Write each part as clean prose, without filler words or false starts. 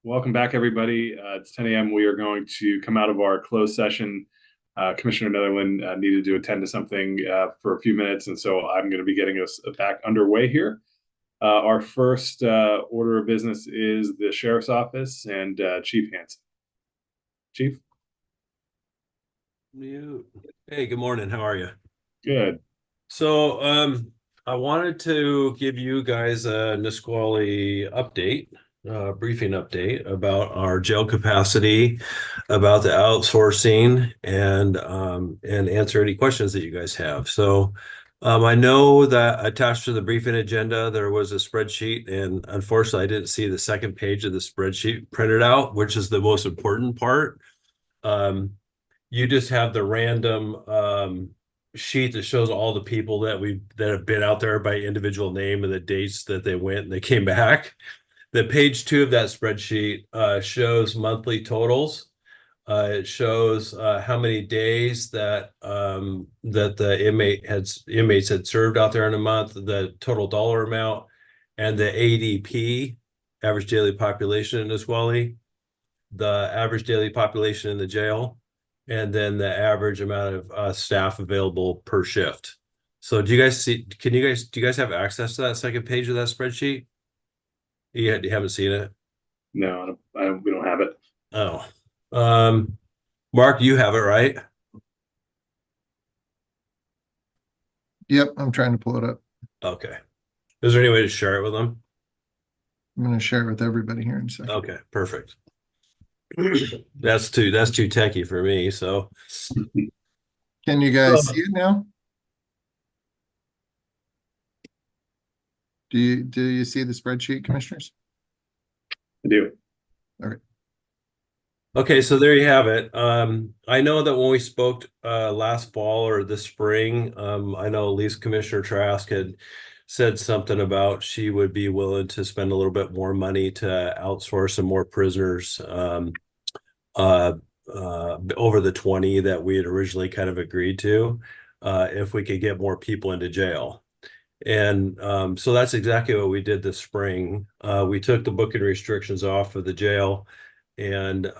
Welcome back, everybody. It's 10 a.m. We are going to come out of our closed session. Commissioner Netherland needed to attend to something for a few minutes, and so I'm going to be getting us back underway here. Our first order of business is the Sheriff's Office and Chief Hanson. Chief? Mute. Hey, good morning. How are you? Good. So, I wanted to give you guys a Nisqually update, briefing update about our jail capacity, about the outsourcing, and answer any questions that you guys have. So, I know that attached to the briefing agenda there was a spreadsheet, and unfortunately, I didn't see the second page of the spreadsheet printed out, which is the most important part. You just have the random sheet that shows all the people that have been out there by individual name and the dates that they went and they came back. The page 2 of that spreadsheet shows monthly totals. It shows how many days that the inmates had served out there in a month, the total dollar amount, and the ADP, average daily population in Nisqually, the average daily population in the jail, and then the average amount of staff available per shift. So do you guys have access to that second page of that spreadsheet? You haven't seen it? No, we don't have it. Oh. Mark, you have it, right? Yep, I'm trying to pull it up. Okay. Is there any way to share it with them? I'm going to share it with everybody here in a second. Okay, perfect. That's too techy for me, so. Can you guys see it now? Do you see the spreadsheet, commissioners? I do. All right. Okay, so there you have it. I know that when we spoke last fall or this spring, I know at least Commissioner Trask had said something about she would be willing to spend a little bit more money to outsource some more prisoners over the 20 that we had originally kind of agreed to, if we could get more people into jail. And so that's exactly what we did this spring. We took the booking restrictions off of the jail, and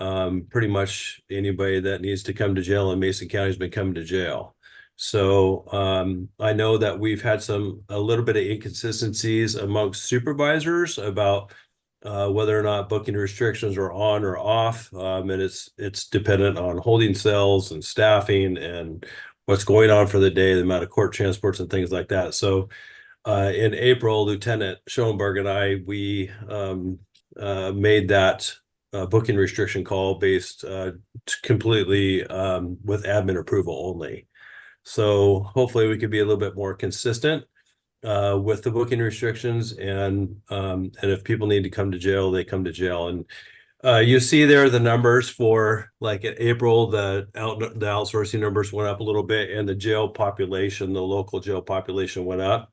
pretty much anybody that needs to come to jail in Mason County has been coming to jail. So I know that we've had a little bit of inconsistencies amongst supervisors about whether or not booking restrictions are on or off, and it's dependent on holding cells and staffing and what's going on for the day, the amount of court transports and things like that. So in April, Lieutenant Schoenberg and we made that booking restriction call based completely with admin approval only. So hopefully we could be a little bit more consistent with the booking restrictions, and if people need to come to jail, they come to jail. And you see there the numbers for, like, in April, the outsourcing numbers went up a little bit, and the jail population, the local jail population, went up.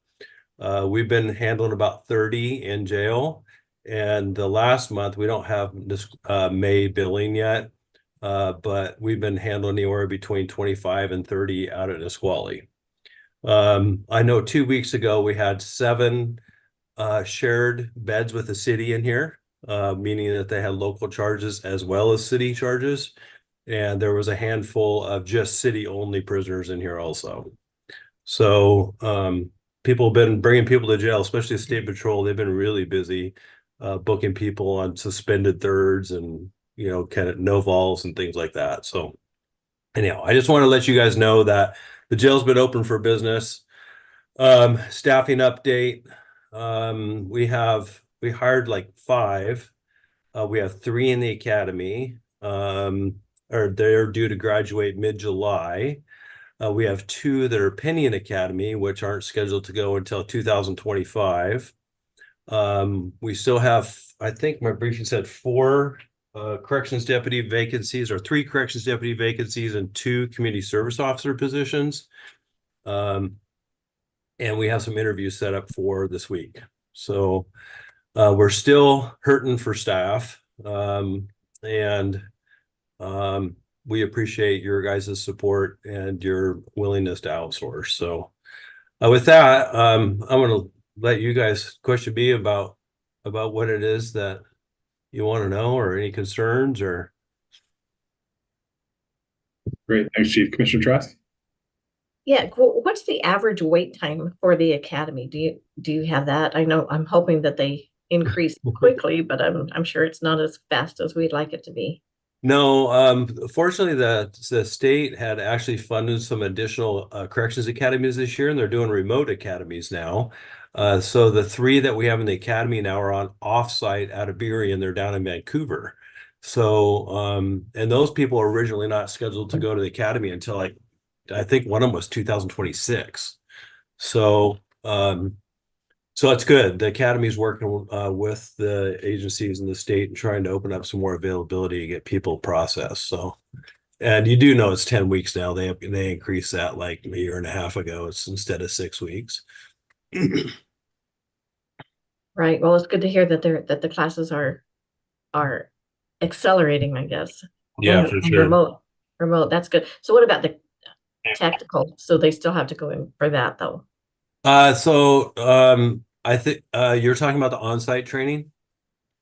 We've been handling about 30 in jail, and the last month we don't have this May billing yet, but we've been handling anywhere between 25 and 30 out at Nisqually. I know 2 weeks ago we had 7 shared beds with the city in here, meaning that they had local charges as well as city charges. And there was a handful of just city-only prisoners in here also. So people have been bringing people to jail, especially State Patrol. They've been really busy booking people on suspended thirds and, kind of no vols and things like that. So anyhow, I just want to let you guys know that the jail's been open for business. Staffing update. We hired like 5. We have 3 in the academy, or they're due to graduate mid-July. We have 2 that are pending academy, which aren't scheduled to go until 2025. We still have, I think my briefing said 4 corrections deputy vacancies, or 3 corrections deputy vacancies and 2 community service officer positions. And we have some interviews set up for this week. So we're still hurting for staff, and we appreciate your guys' support and your willingness to outsource. So with that, I'm going to let you guys question me about what it is that you want to know, or any concerns, or? Great. Thanks, Chief. Commissioner Trask? Yeah, what's the average wait time for the academy? Do you have that? I know I'm hoping that they increase quickly, but I'm sure it's not as fast as we'd like it to be. No, fortunately, the state had actually funded some additional corrections academies this year, and they're doing remote academies now. So the three that we have in the academy now are on offsite out of Beery, and they're down in Vancouver. So, and those people are originally not scheduled to go to the academy until like, I think one of them was 2026. So, so it's good. The academy's working with the agencies in the state and trying to open up some more availability to get people processed. So, and you do know it's 10 weeks now. They increased that like a year and a half ago. It's instead of 6 weeks. Right. Well, it's good to hear that the classes are accelerating, I guess. Yeah, And for sure. remote. That's good. So what about the tactical? So they still have to go in for that though. I think you're talking about the on-site training.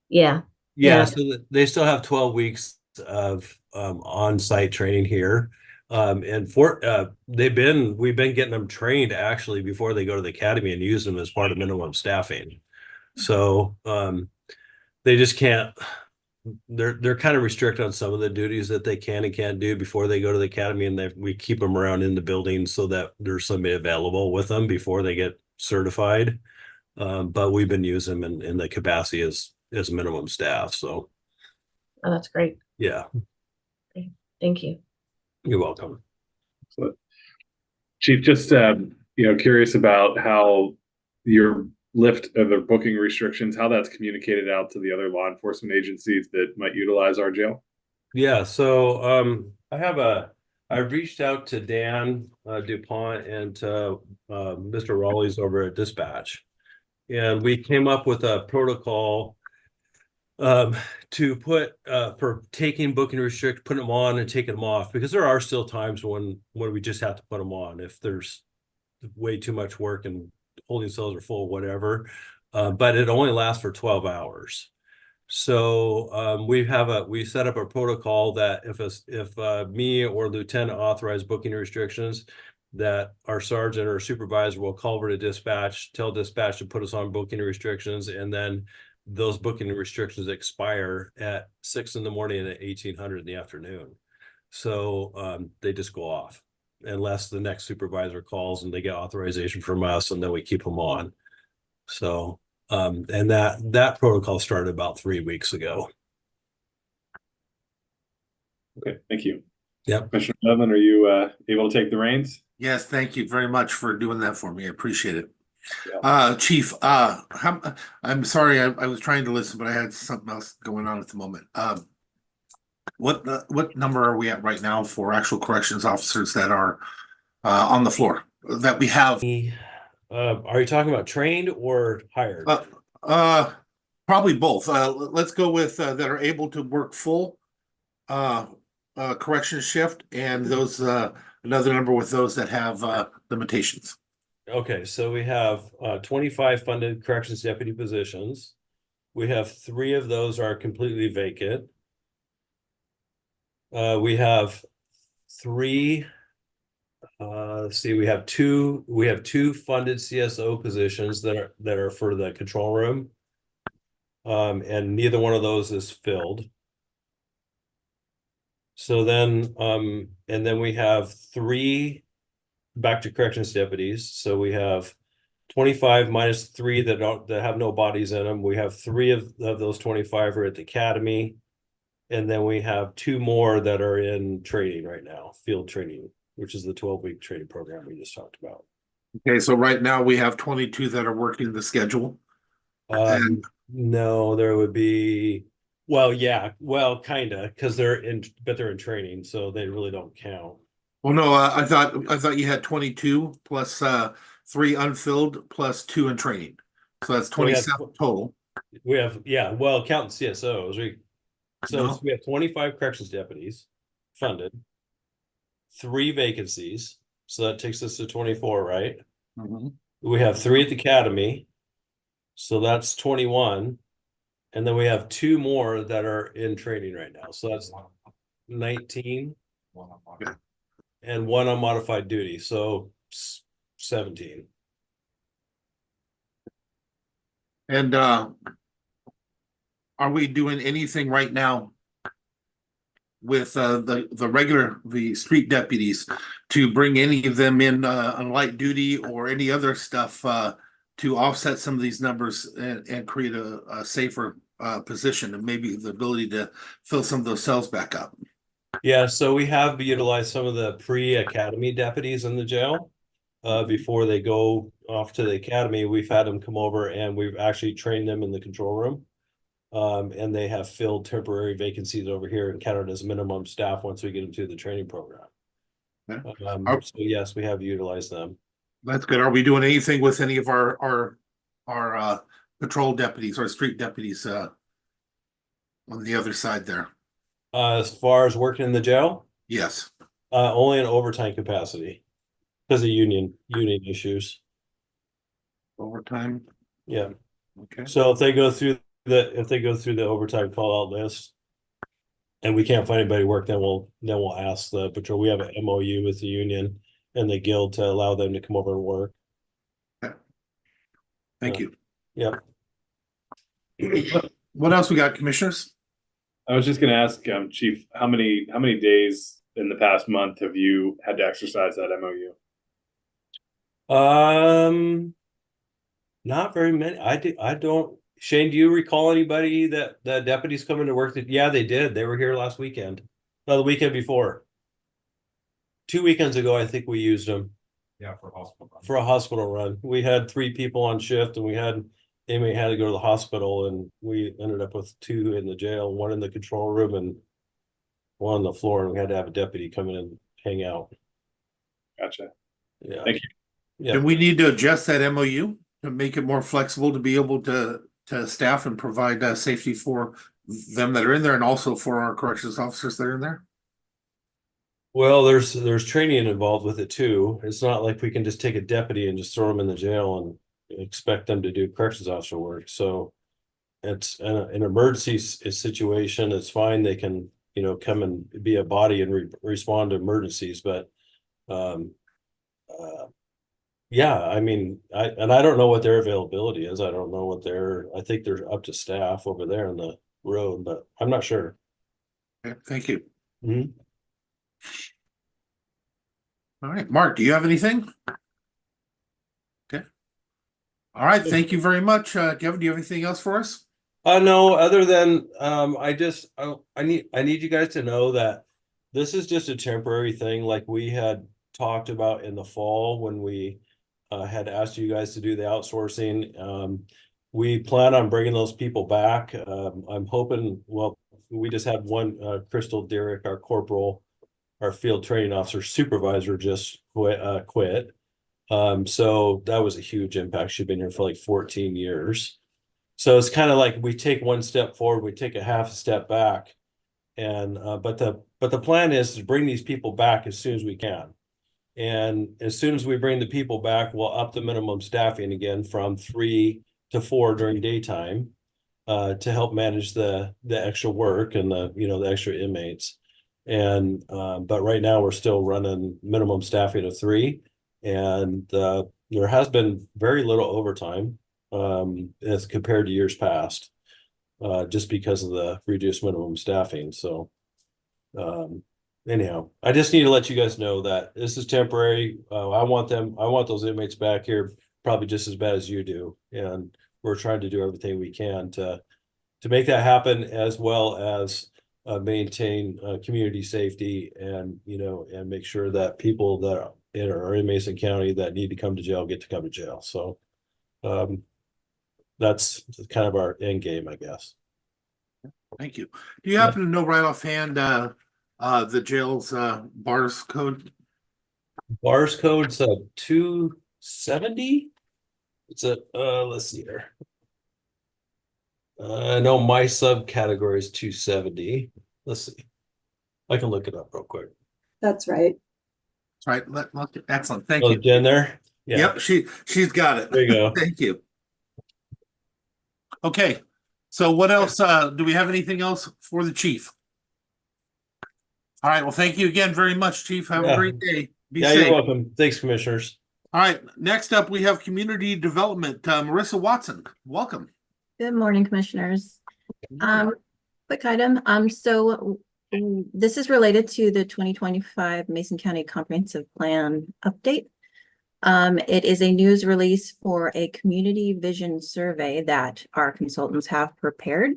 Yeah. Yeah, Yeah. so they still have 12 weeks of on-site training here. And we've been getting them trained actually before they go to the academy and use them as part of minimum staffing. So they just can't, they're kind of restricted on some of the duties that they can and can't do before they go to the academy, and we keep them around in the building so that there's somebody available with them before they get certified. But we've been using them in the capacity as minimum staff. So Oh, that's great. yeah, Great. Thank you. you're welcome. So, Chief, just curious about how your lift of the booking restrictions, how that's communicated out to the other law enforcement agencies that might utilize our jail. Yeah, so I've reached out to Dan DuPont and to Mr. Rawley's over at Dispatch, and we came up with a protocol to put for taking booking restrict, putting them on and taking them off, because there are still times when we just have to put them on if there's way too much work and holding cells are full, whatever. But it only lasts for 12 hours. So we set up a protocol that if me or lieutenant authorize booking restrictions, that our sergeant or supervisor will call over to dispatch, tell dispatch to put us on booking restrictions, and then those booking restrictions expire at 6 in the morning and at 1800 in the afternoon. So they just go off unless the next supervisor calls and they get authorization from us, and then we keep them on. So and that protocol started about 3 weeks ago. Okay, thank you. Yep. Commissioner Levin, are you able to take the reins? Yes, thank you very much for doing that for me. I appreciate it. Yeah. Chief, I'm sorry, I was trying to listen, but I had something else going on at the moment. What number are we at right now for actual corrections officers that are on the floor that we have? Are you talking about trained or hired? Probably both. Let's go with that are able to work full correction shift, and those another number with those that have limitations. Okay, so we have 25 funded corrections deputy positions. We have 3 of those are completely vacant. We have 3. Let's see, we have two funded CSO positions that are for the control room. And neither one of those is filled. So then and then we have 3 back to corrections deputies. So we have 25 minus 3 that have no bodies in them. We have 3 of those 25 are at the academy. And then we have 2 more that are in training right now, field training, which is the 12-week training program we just talked about. Okay, so right now we have 22 that are working the schedule. No, there would be, well, yeah, well, kind of, because they're in training, so they really don't count. Well, no, I thought you had 22 plus 3 unfilled plus 2 in training. So that's 27 total. We have, yeah, well, counting CSOs, we have 25 corrections deputies funded, 3 vacancies, so that takes us to 24, right? Mm-hmm. We have 3 at the academy, so that's 21. And then we have 2 more that are in training right now. So that's 19 and 1 on modified duty. So 17. And are we doing anything right now with the street deputies to bring any of them in on light duty or any other stuff to offset some of these numbers and create a safer position and maybe the ability to fill some of those cells back up? Yeah, so we have utilized some of the pre-academy deputies in the jail. Before they go off to the academy, we've had them come over and we've actually trained them in the control room. And they have filled temporary vacancies over here and counted as minimum staff once we get them through the training program. Yeah. So yes, we have utilized them. That's good. Are we doing anything with any of our patrol deputies or street deputies on the other side there? As far as working in the jail, Yes. only in overtime capacity because of union issues. Overtime. Yeah. Okay. So if they go through the overtime call out list and we can't find anybody to work, then we'll ask the patrol. We have an MOU with the union and the guild to allow them to come over and work. Thank you. Yep. What else we got, commissioners? I was just going to ask, Chief, how many days in the past month have you had to exercise that MOU? Not very many. I don't. Shane, do you recall anybody that the deputies coming to work? Yeah, they did. They were here last weekend. No, the weekend before. 2 weekends ago, I think we used them. Yeah, for hospital. For a hospital run. We had 3 people on shift and we had to go to the hospital and we ended up with 2 in the jail, 1 in the control room and 1 on the floor, and we had to have a deputy come in and hang out. Gotcha. Yeah. Thank you. Yeah. Do we need to adjust that MOU to make it more flexible to be able to staff and provide safety for them that are in there and also for our corrections officers that are in there? Well, there's training involved with it too. It's not like we can just take a deputy and just throw them in the jail and expect them to do corrections officer work. So it's an emergency situation. It's fine. They can, come and be a body and respond to emergencies. But yeah, I mean, I don't know what their availability is. I don't know I think they're up to staff over there on the road, but I'm not sure. Okay, thank you. Mhm. All right, Mark, do you have anything? Okay. All right, thank you very much. Kevin, do you have anything else for us? No, other than I need you guys to know that this is just a temporary thing, like we had talked about in the fall when we had asked you guys to do the outsourcing. We plan on bringing those people back. I'm hoping, well, we just had one, Crystal Derrick, our corporal, our field training officer supervisor just quit. So that was a huge impact. She'd been here for like 14 years. So it's kind of like we take one step forward, we take a half step back. And but the plan is to bring these people back as soon as we can. And as soon as we bring the people back, we'll up the minimum staffing again from 3 to 4 during daytime to help manage the extra work and the extra inmates. And but right now we're still running minimum staffing of 3, and there has been very little overtime as compared to years past, just because of the reduced minimum staffing. So anyhow, I just need to let you guys know that this is temporary. I want those inmates back here probably just as bad as you do, and we're trying to do everything we can to make that happen, as well as maintain community safety and and make sure that people that are in Mason County that need to come to jail get to come to jail. So that's kind of our end game, I guess. Thank you. Do you happen to know right offhand the jail's bars code? Bars code's 270. It's let's see here. I know my subcategory is 270. Let's see. I can look it up real quick. That's right. Right. Excellent. Thank Oh, you. Jen there? Yeah. Yep, she's got it. There you go. Thank you. Okay, So what else, do we have anything else for the chief? All right, well, thank you again very much, chief. Have a Yeah. great day. Be Yeah, safe. you're welcome. Thanks, commissioners. All right, next up, we have community development. Marissa Watson, welcome. Good morning, commissioners. Quick item. This is related to the 2025 Mason County Comprehensive Plan update. It is a news release for a community vision survey that our consultants have prepared.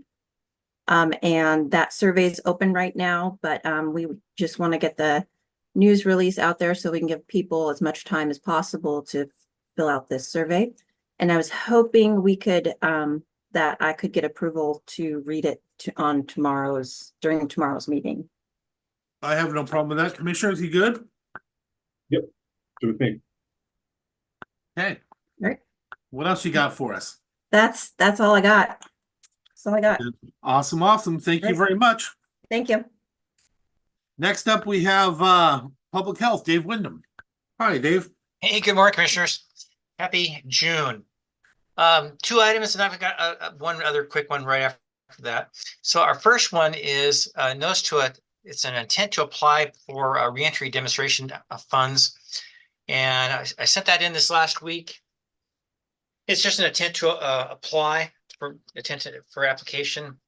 And that survey is open right now, but we just want to get the news release out there so we can give people as much time as possible to fill out this survey. And I was hoping we could that I could get approval to read it during tomorrow's meeting. I have no problem with that. Commissioners, you good? Do the thing. Okay. All right. What else you got for us? That's all I got. That's all I got. Awesome, awesome. Thank you Right. very much. Thank you. Next up, we have Public Health, Dave Windom. Hi, Dave. Hey, good morning, commissioners. Happy June. Two items, and I've got one other quick one right after that. So our first one is notice to it. It's an intent to apply for a reentry demonstration funds, and I sent that in this last week. It's just an intent to apply for application.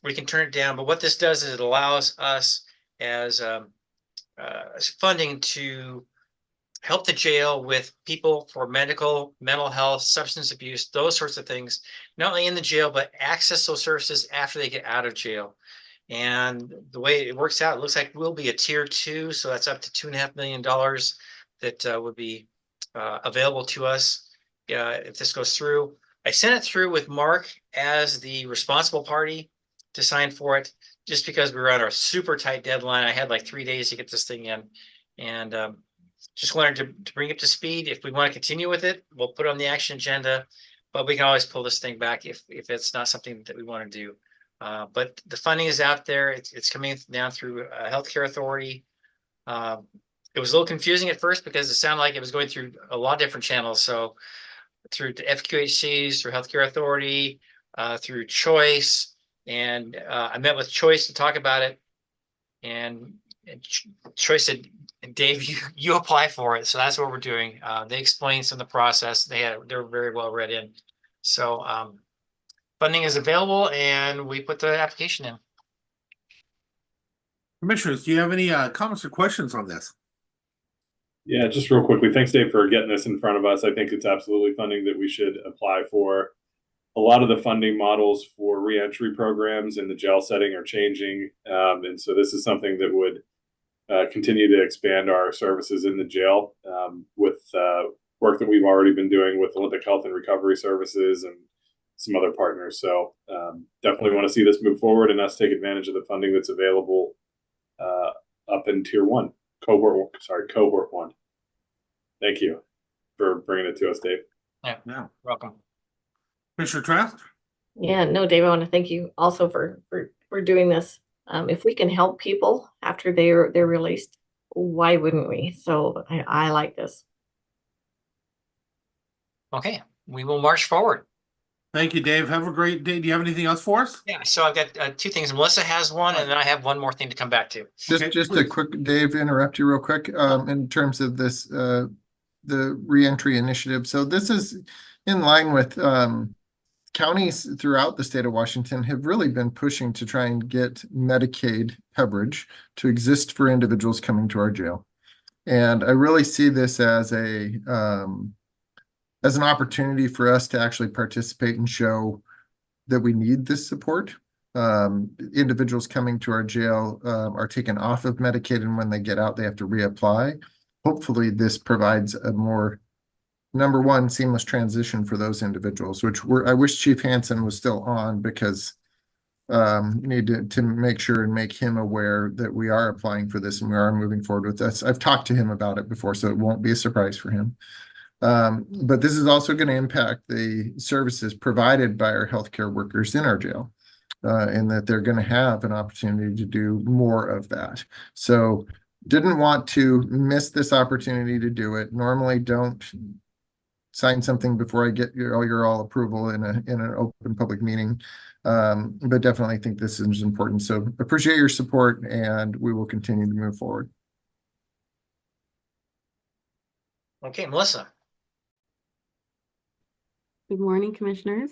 We can turn it down, but what this does is it allows us as funding to help the jail with people for mental health, substance abuse, those sorts of things, not only in the jail, but access those services after they get out of jail. And the way it works out, it looks like we'll be a tier 2. So that's up to $2.5 million that would be available to us if this goes through. I sent it through with Mark as the responsible party to sign for it, just because we were on our super tight deadline. I had like 3 days to get this thing in, and just wanted to bring it up to speed. If we want to continue with it, we'll put it on the action agenda, but we can always pull this thing back if it's not something that we want to do. But the funding is out there. It's coming down through a healthcare authority. It was a little confusing at first because it sounded like it was going through a lot of different channels. So through the FQHCs, through healthcare authority, through Choice. And I met with Choice to talk about it. And Choice said, Dave, you apply for it. So that's what we're doing. They explained some of the process. They're very well read in. So funding is available, and we put the application in. Commissioners, do you have any comments or questions on this? Yeah, just real quickly, thanks, Dave, for getting this in front of us. I think it's absolutely funding that we should apply for. A lot of the funding models for reentry programs in the jail setting are changing. And so this is something that would continue to expand our services in the jail with work that we've already been doing with Olympic Health and Recovery Services and some other partners. So definitely want to see this move forward and us take advantage of the funding that's available up in tier 1, cohort 1. Thank you for bringing it to us, Dave. Yeah. Welcome. Commissioner Trask? Yeah, no, Dave, I want to thank you also for doing this. If we can help people after they're released, why wouldn't we? So I like this. Okay, we will march forward. Thank you, Dave. Have a great day. Do you have anything else for us? Yeah, so I've got two things. Melissa has one, and then I have one more thing to come back to. Just a please. quick, Dave, interrupt you real quick, in terms of this, the reentry initiative. So this is in line with, counties throughout the state of Washington have really been pushing to try and get Medicaid coverage to exist for individuals coming to our jail. And I really see this as an opportunity for us to actually participate and show that we need this support. Individuals coming to our jail are taken off of Medicaid, and when they get out, they have to reapply. Hopefully this provides a more, number one, seamless transition for those individuals, which I wish Chief Hanson was still on, because need to make sure and make him aware that we are applying for this and we are moving forward with this. I've talked to him about it before, so it won't be a surprise for him. But this is also going to impact the services provided by our healthcare workers in our jail, and that they're going to have an opportunity to do more of that. So didn't want to miss this opportunity to do it. Normally don't sign something before I get your all approval in an open public meeting. But definitely think this is important. So appreciate your support, and we will continue to move forward. Okay, Melissa. Good morning, Commissioners.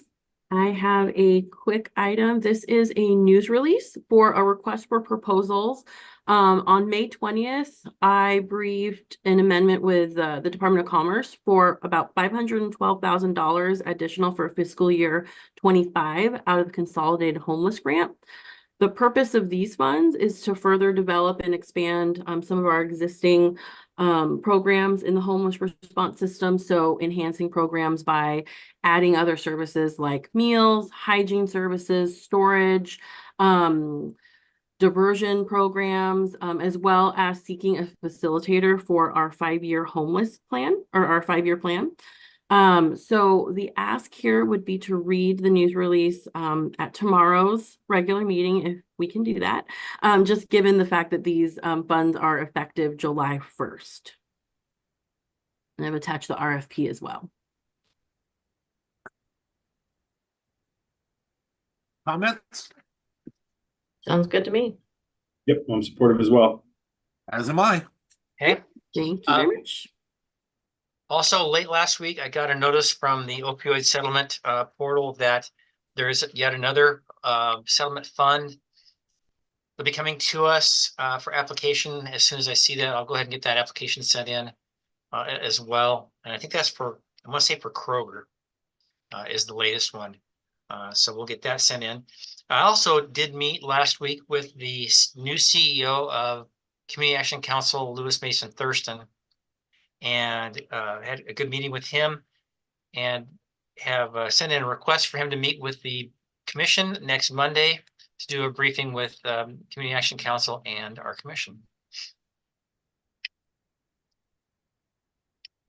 I have a quick item. This is a news release for a request for proposals. On May 20th, I briefed an amendment with the Department of Commerce for about $512,000 additional for fiscal year 25 out of the Consolidated Homeless Grant. The purpose of these funds is to further develop and expand some of our existing programs in the homeless response system. So enhancing programs by adding other services like meals, hygiene services, storage, diversion programs, as well as seeking a facilitator for our 5-year homeless plan or our 5-year plan. So the ask here would be to read the news release at tomorrow's regular meeting, if we can do that, just given the fact that these funds are effective July 1st. And I've attached the RFP as well. Comments? Sounds good to me. Yep, I'm supportive as well. As am I. Okay. Thank you very much. Also, late last week, I got a notice from the opioid settlement portal that there is yet another settlement fund. They'll be coming to us for application. As soon as I see that, I'll go ahead and get that application sent in as well. And I think that's for, I want to say for Kroger is the latest one. So we'll get that sent in. I also did meet last week with the new CEO of Community Action Council, Lewis Mason Thurston, and had a good meeting with him, and have sent in a request for him to meet with the commission next Monday to do a briefing with Community Action Council and our commission.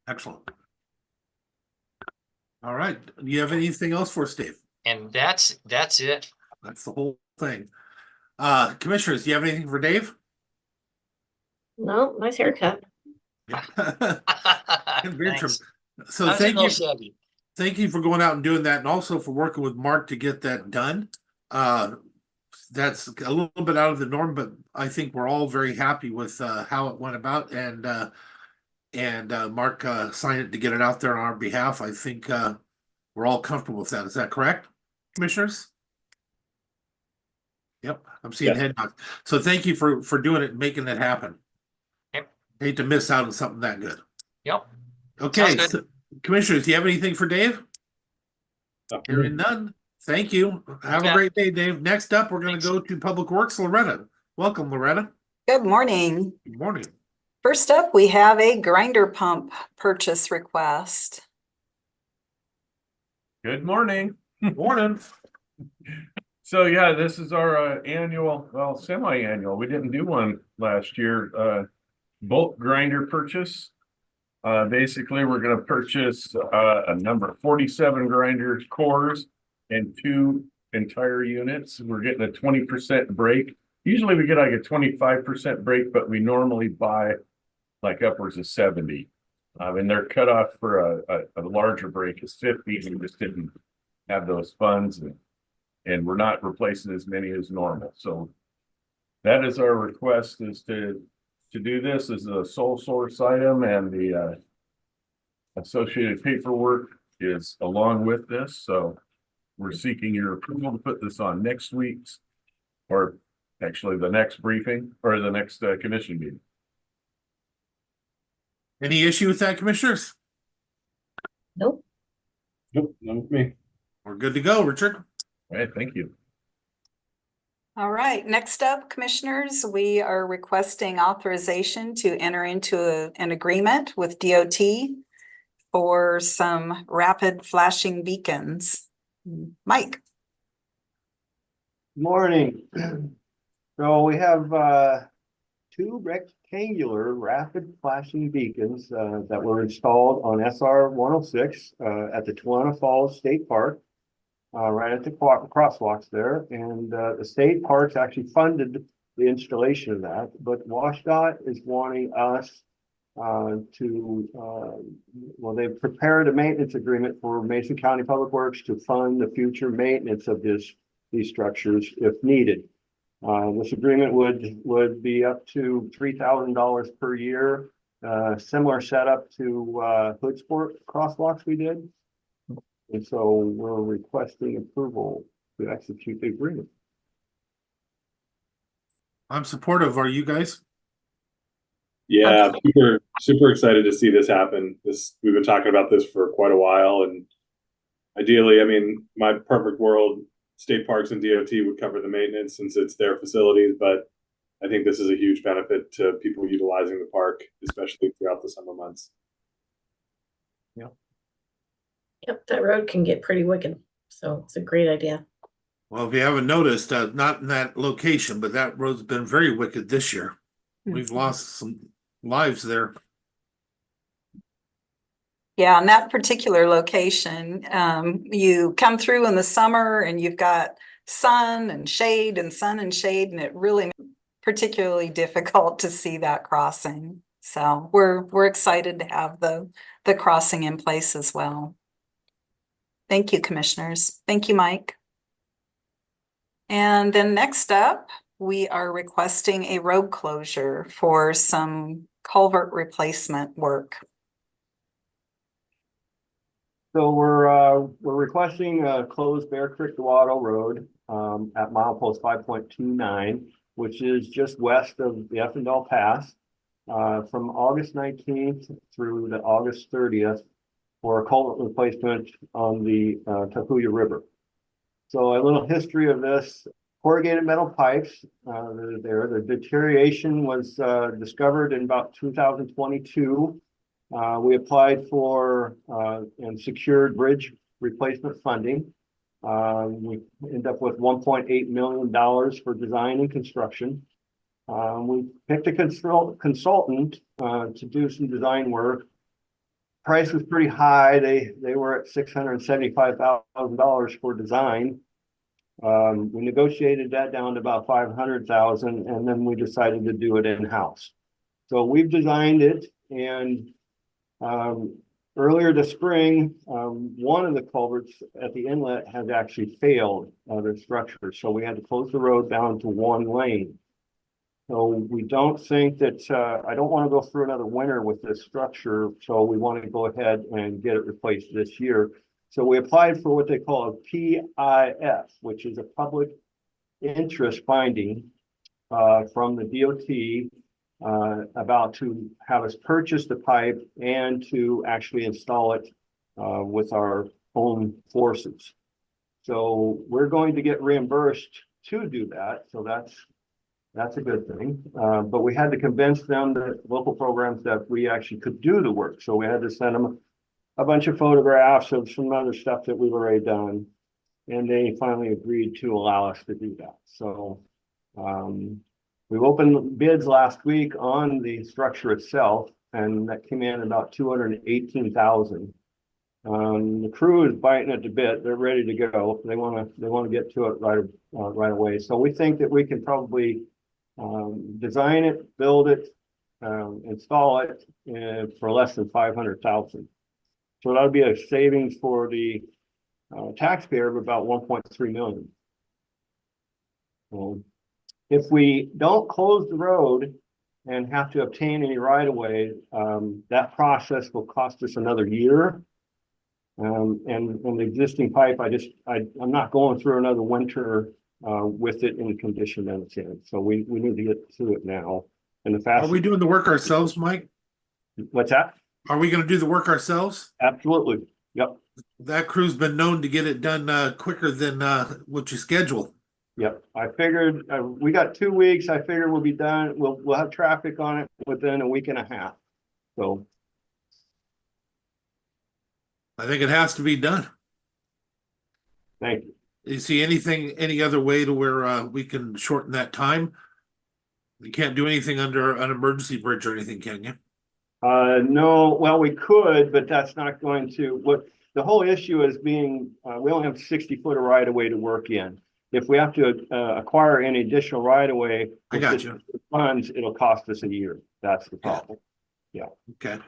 Excellent. All right. Do you have anything else for us, Dave? And that's it. That's the whole thing. Commissioners, do you have anything for Dave? No, nice haircut. And beard trim. Thanks. So How's it thank go, you. Shabby? Thank you for going out and doing that, and also for working with Mark to get that done. That's a little bit out of the norm, but I think we're all very happy with how it went about, and Mark signed it to get it out there on our behalf. I think we're all comfortable with that. Is that correct, commissioners? Yep, I'm seeing Yes. head nods. So thank you for doing it and making it happen. Yep. Hate to miss out on something that good. Yep. Okay, Sounds so, commissioners, do you have anything for Dave? So, Hearing none. Thank you. Have a Okay. great day, Dave. Next up, we're going to Thanks. go to Public Works. Loretta. Welcome, Loretta. Good morning. Good morning. First up, we have a grinder pump purchase request. Good morning. Morning. So yeah, this is our annual, well, semi-annual. We didn't do one last year. Bulk grinder purchase. Basically, we're going to purchase a number 47 grinder cores and 2 entire units. We're getting a 20% break. Usually we get like a 25% break, but we normally buy like upwards of 70. And their cutoff for a larger break is 50. We just didn't have those funds, and we're not replacing as many as normal. So that is our request, is to do this as a sole source item, and the associated paperwork is along with this. So we're seeking your approval to put this on next week's, or actually the next briefing, or the next commission meeting. Any issue with that, commissioners? Nope. Nope, none with me. We're good to go, Richard. All right, thank you. All right, next up, commissioners, we are requesting authorization to enter into an agreement with DOT for some rapid flashing beacons. Mike. Morning. So we have 2 rectangular rapid flashing beacons that were installed on SR 106 at the Tuana Falls State Park, right at the crosswalks there. And the state parks actually funded the installation of that, but WashDOT is wanting us well, they've prepared a maintenance agreement for Mason County Public Works to fund the future maintenance of these structures if needed. This agreement would be up to $3,000 per year. Similar setup to Hood Sport crosswalks we did. And so we're requesting approval to execute the agreement. I'm supportive. Are you guys? Yeah, super excited to see this happen. We've been talking about this for quite a while, and ideally, I mean, my perfect world, state parks and DOT would cover the maintenance since it's their facilities, but I think this is a huge benefit to people utilizing the park, especially throughout the summer months. Yep, that road can get pretty wicked, so it's a great idea. Well, if you haven't noticed, not in that location, but that road's been very wicked this year. We've lost some lives there. Yeah, on that particular location, you come through in the summer and you've got sun and shade and sun and shade, and it really particularly difficult to see that crossing. So we're excited to have the crossing in place as well. Thank you, commissioners. Thank you, Mike. And then next up, we are requesting a road closure for some culvert replacement work. So we're requesting close Bear Creek to Watto Road at milepost 5.29, which is just west of the Effendall Pass, from August 19th through the August 30th for a culvert replacement on the Tahuya River. So a little history of this: corrugated metal pipes there. The deterioration was discovered in about 2022. We applied for and secured bridge replacement funding. We end up with $1.8 million for design and construction. We picked a consultant to do some design work. Price was pretty high. They were at $675,000 for design. We negotiated that down to about $500,000, and then we decided to do it in-house. So we've designed it, and earlier this spring, one of the culverts at the inlet has actually failed their structure. So we had to close the road down to one lane. So we don't think that, I don't want to go through another winter with this structure. So we want to go ahead and get it replaced this year. So we applied for what they call a PIF, which is a public interest finding from the DOT about to have us purchase the pipe and to actually install it with our own forces. So we're going to get reimbursed to do that. So that's a good thing. But we had to convince them that local programs that we actually could do the work. So we had to send them a bunch of photographs of some other stuff that we've already done. And they finally agreed to allow us to do that. So we've opened bids last week on the structure itself, and that came in about $218,000. The crew is biting at the bit; they're ready to go. They want to get to it right away. So we think that we can probably design it, build it, install it for less than $500,000. So that'll be a savings for the taxpayer of about $1.3 million. If we don't close the road and have to obtain any right of way, that process will cost us another year. And the existing pipe, I'm not going through another winter with it in the condition that it's in. So we need to get to it now. And the faster. Are we doing the work ourselves, Mike? What's that? Are we going to do the work ourselves? Absolutely. Yep. That crew's been known to get it done quicker than what you schedule. Yep. I figured we got 2 weeks. I figured we'll be done. We'll have traffic on it within a week and a half. So I think it has to be done. thank you. You see any other way to where we can shorten that time? You can't do anything under an emergency bridge or anything, can you? No, well, we could, but that's not going to, what the whole issue is being, we only have 60 foot of right of way to work in. If we have to acquire any additional right of way, I got you. funds, it'll cost us a year. That's the problem. Okay.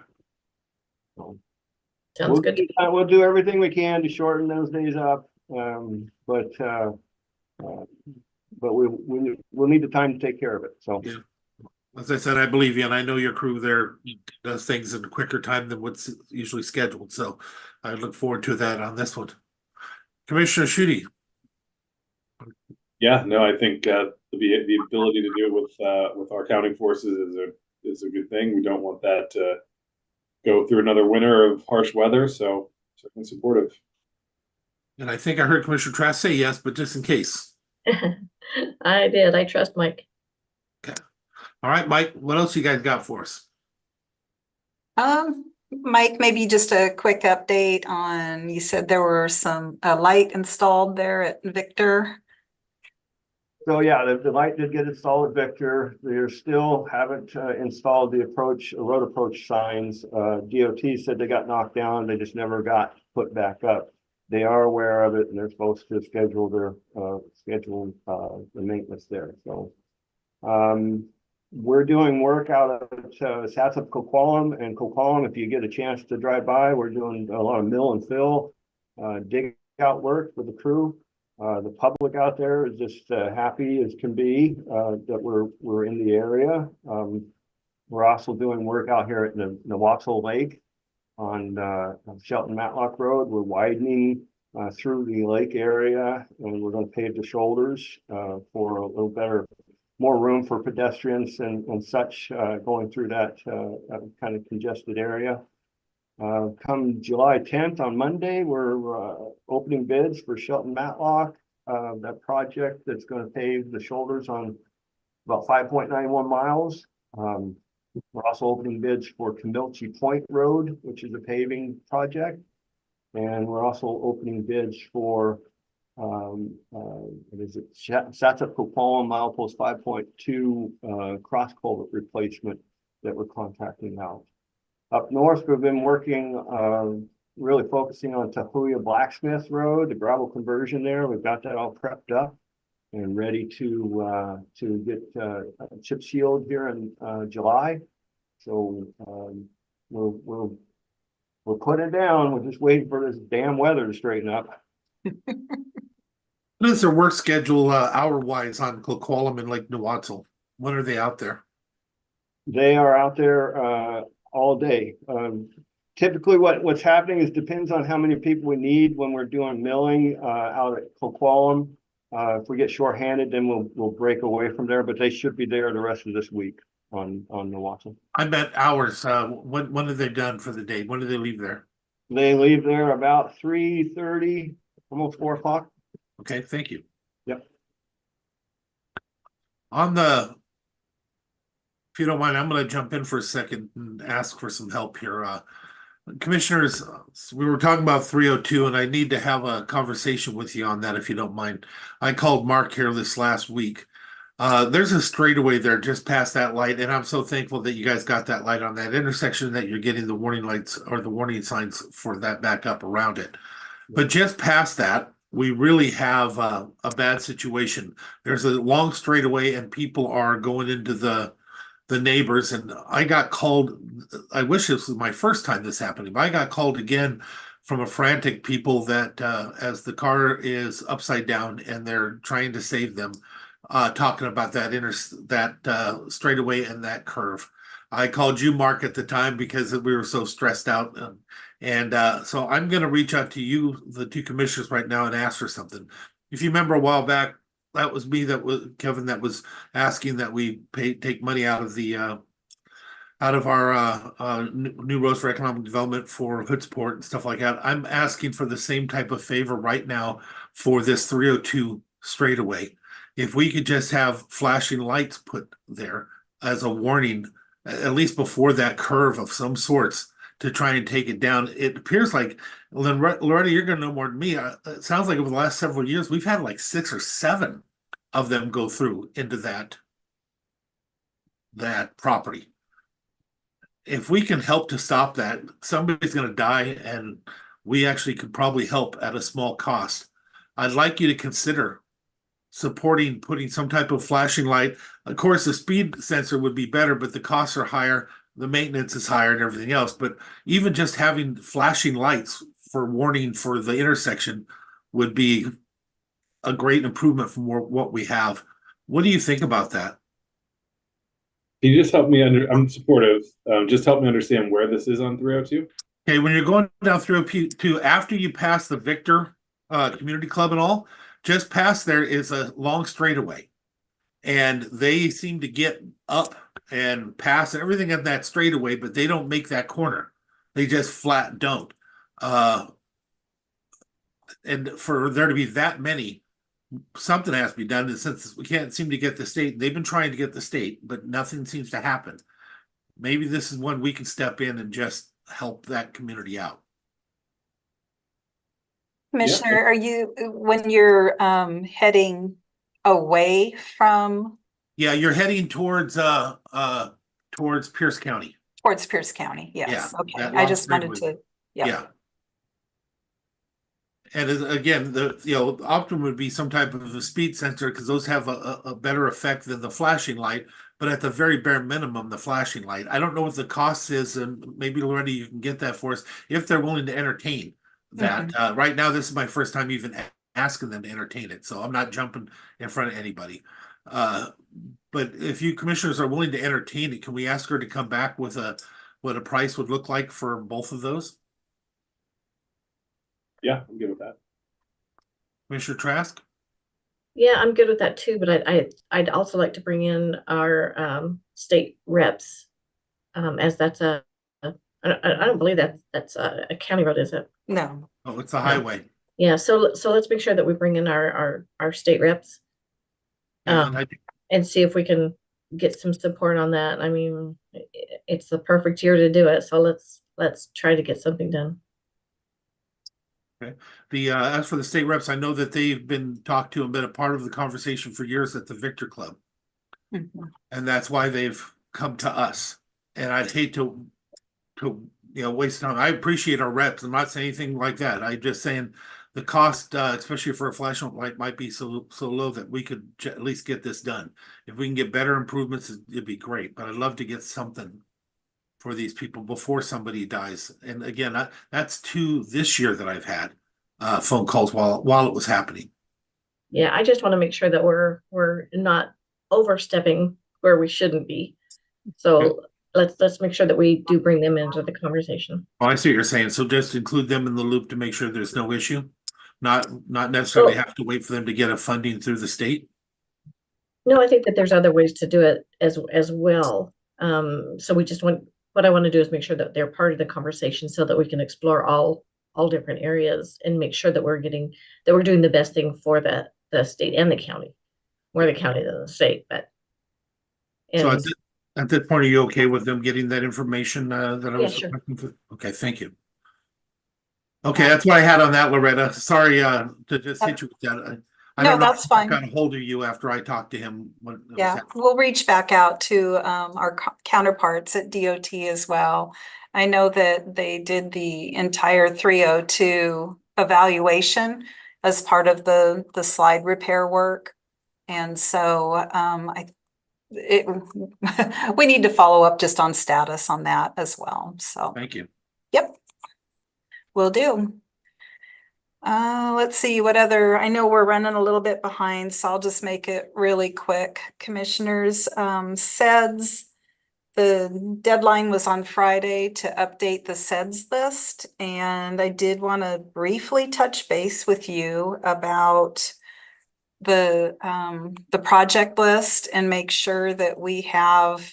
Sounds good. We'll do everything we can to shorten those days up. But we'll need the time to take care of it. So. Yeah. As I said, I believe you, and I know your crew there does things in a quicker time than what's usually scheduled. So I look forward to that on this one. Commissioner Schutte. Yeah, no, I think the ability to do it with our counting forces is a good thing. We don't want that to go through another winter of harsh weather, so certainly supportive. And I think I heard Commissioner Trask say yes, but just in case. I did. I trust Mike. Okay. All right, Mike, what else you guys got for us? Mike, maybe just a quick update on, you said there were a light installed there at Victor. So yeah, the light did get installed at Victor. They still haven't installed the road approach signs. DOT said they got knocked down. They just never got put back up. They are aware of it, and they're supposed to schedule the maintenance there. So we're doing work out at Satsop Coquitlam and Coquitlam. If you get a chance to drive by, we're doing a lot of mill and fill, dig out work for the crew. The public out there is just happy as can be that we're in the area. We're also doing work out here at the Watzel Lake on Shelton Matlock Road. We're widening through the lake area, and we're going to pave the shoulders for a little better, more room for pedestrians and such going through that kind of congested area. Come July 10th on Monday, we're opening bids for Shelton Matlock, that project that's going to pave the shoulders on about 5.91 miles. We're also opening bids for Camilchi Point Road, which is a paving project. And we're also opening bids for Satsop Coquitlam milepost 5.2 cross culvert replacement that we're contracting out. Up north, we've been working, really focusing on Tahuya Blacksmith Road, the gravel conversion there. We've got that all prepped up and ready to get chip sealed here in July. So we're putting it down. We're just waiting for this damn weather to straighten up. What is their work schedule hour-wise on Coquitlam and Lake Newatzel? When are they out there? They are out there all day. Typically what's happening is depends on how many people we need when we're doing milling out at Coquitlam. If we get shorthanded, then we'll break away from there, but they should be there the rest of this week on Newatzel. I bet hours. When are they done for the day? When do they leave there? They leave there about 3:30, almost 4 o'clock. Okay, thank you. Yep. If you don't mind, I'm going to jump in for a second and ask for some help here. Commissioners, we were talking about 302, and I need to have a conversation with you on that, if you don't mind. I called Mark here this last week. There's a straightaway there just past that light, and I'm so thankful that you guys got that light on that intersection, that you're getting the warning lights or the warning signs for that back up around it. But just past that, we really have a bad situation. There's a long straightaway, and people are going into the neighbors, and I got called. I wish this was my first time this happening, but I got called again from a frantic people that as the car is upside down and they're trying to save them, talking about that straightaway and that curve. I called you, Mark, at the time because we were so stressed out, and so I'm going to reach out to you, the two commissioners, right now and ask for something. If you remember a while back, that was me, that was Kevin, that was asking that we take money out of our new roads for economic development for Hoodsport and stuff like that. I'm asking for the same type of favor right now for this 302 straightaway. If we could just have flashing lights put there as a warning, at least before that curve of some sorts, to try and take it down. It appears like, Loretta, you're going to know more than me. It sounds like over the last several years, we've had like 6 or 7 of them go through into that property. If we can help to stop that, somebody's going to die, and we actually could probably help at a small cost. I'd like you to consider putting some type of flashing light. Of course, the speed sensor would be better, but the costs are higher. the maintenance is higher and everything else, but even just having flashing lights for warning for the intersection would be a great improvement from what we have. What do you think about that? Can you just help me I'm supportive. Just help me understand where this is on 302. Okay, when you're going down through to after you pass the Victor Community Club and all, just past there is a long straightaway. And they seem to get up and pass everything at that straightaway, but they don't make that corner. They just flat don't. And for there to be that many, something has to be done. And since we can't seem to get the state, they've been trying to get the state, but nothing seems to happen. Maybe this is one we can step in and just help that community out. Commissioner, are you, when you're heading away from? Yeah, you're heading towards Pierce County. Towards Pierce County, yes, Yeah, okay, that I long just wanted straightaway. to, yeah. Yeah. And again, the optimum would be some type of a speed sensor because those have a better effect than the flashing light. But at the very bare minimum, the flashing light. I don't know what the cost is, and maybe Loretta, you can get that for us if they're willing to entertain that. Right now, this is my first time even asking them to entertain it, so I'm not jumping in front of anybody. But if you commissioners are willing to entertain it, can we ask her to come back with what a price would look like for both of those? Yeah, I'm good with that. Commissioner Trask? Yeah, I'm good with that too, but I'd also like to bring in our state reps, as that's I don't believe that's a county road, is it? No. Oh, it's a highway. Yeah, so let's make sure that we bring in our state reps, and see if we can get some support on that. I mean, it's the perfect year to do it, so let's try to get something done. Okay. As for the state reps, I know that they've been talked to and been a part of the conversation for years at the Victor Club. And that's why they've come to us. And I'd hate to waste time. I appreciate our reps. I'm not saying anything like that. I'm just saying the cost, especially for a flashlight light, might be so low that we could at least get this done. If we can get better improvements, it'd be great. But I'd love to get something for these people before somebody dies. And again, that's 2 this year that I've had phone calls while it was happening. Yeah, I just want to make sure that we're not overstepping where we shouldn't be. So let's make sure that we do bring them into the conversation. Oh, I see what you're saying. So just include them in the loop to make sure there's no issue. Not necessarily have to wait for them to get a funding through the state. No, I think that there's other ways to do it as well. So what I want to do is make sure that they're part of the conversation so that we can explore all different areas and make sure that we're doing the best thing for the state and the county, more the county than the state. So at this point, are you okay with them getting that information that I was looking for? Okay, thank you. Okay, that's what I had on that, Loretta. Sorry to just hit you with that. I don't know that's fine. Got a hold of you after I talked to him. We'll reach back out to our counterparts at DOT as well. I know that they did the entire 302 evaluation as part of the slide repair work. And so we need to follow up just on status on that as well. So thank you. Yep, will do. Let's see what other, I know we're running a little bit behind, so I'll just make it really quick. Commissioners, SEDS, the deadline was on Friday to update the SEDS list. And I did want to briefly touch base with you about the project list and make sure that we have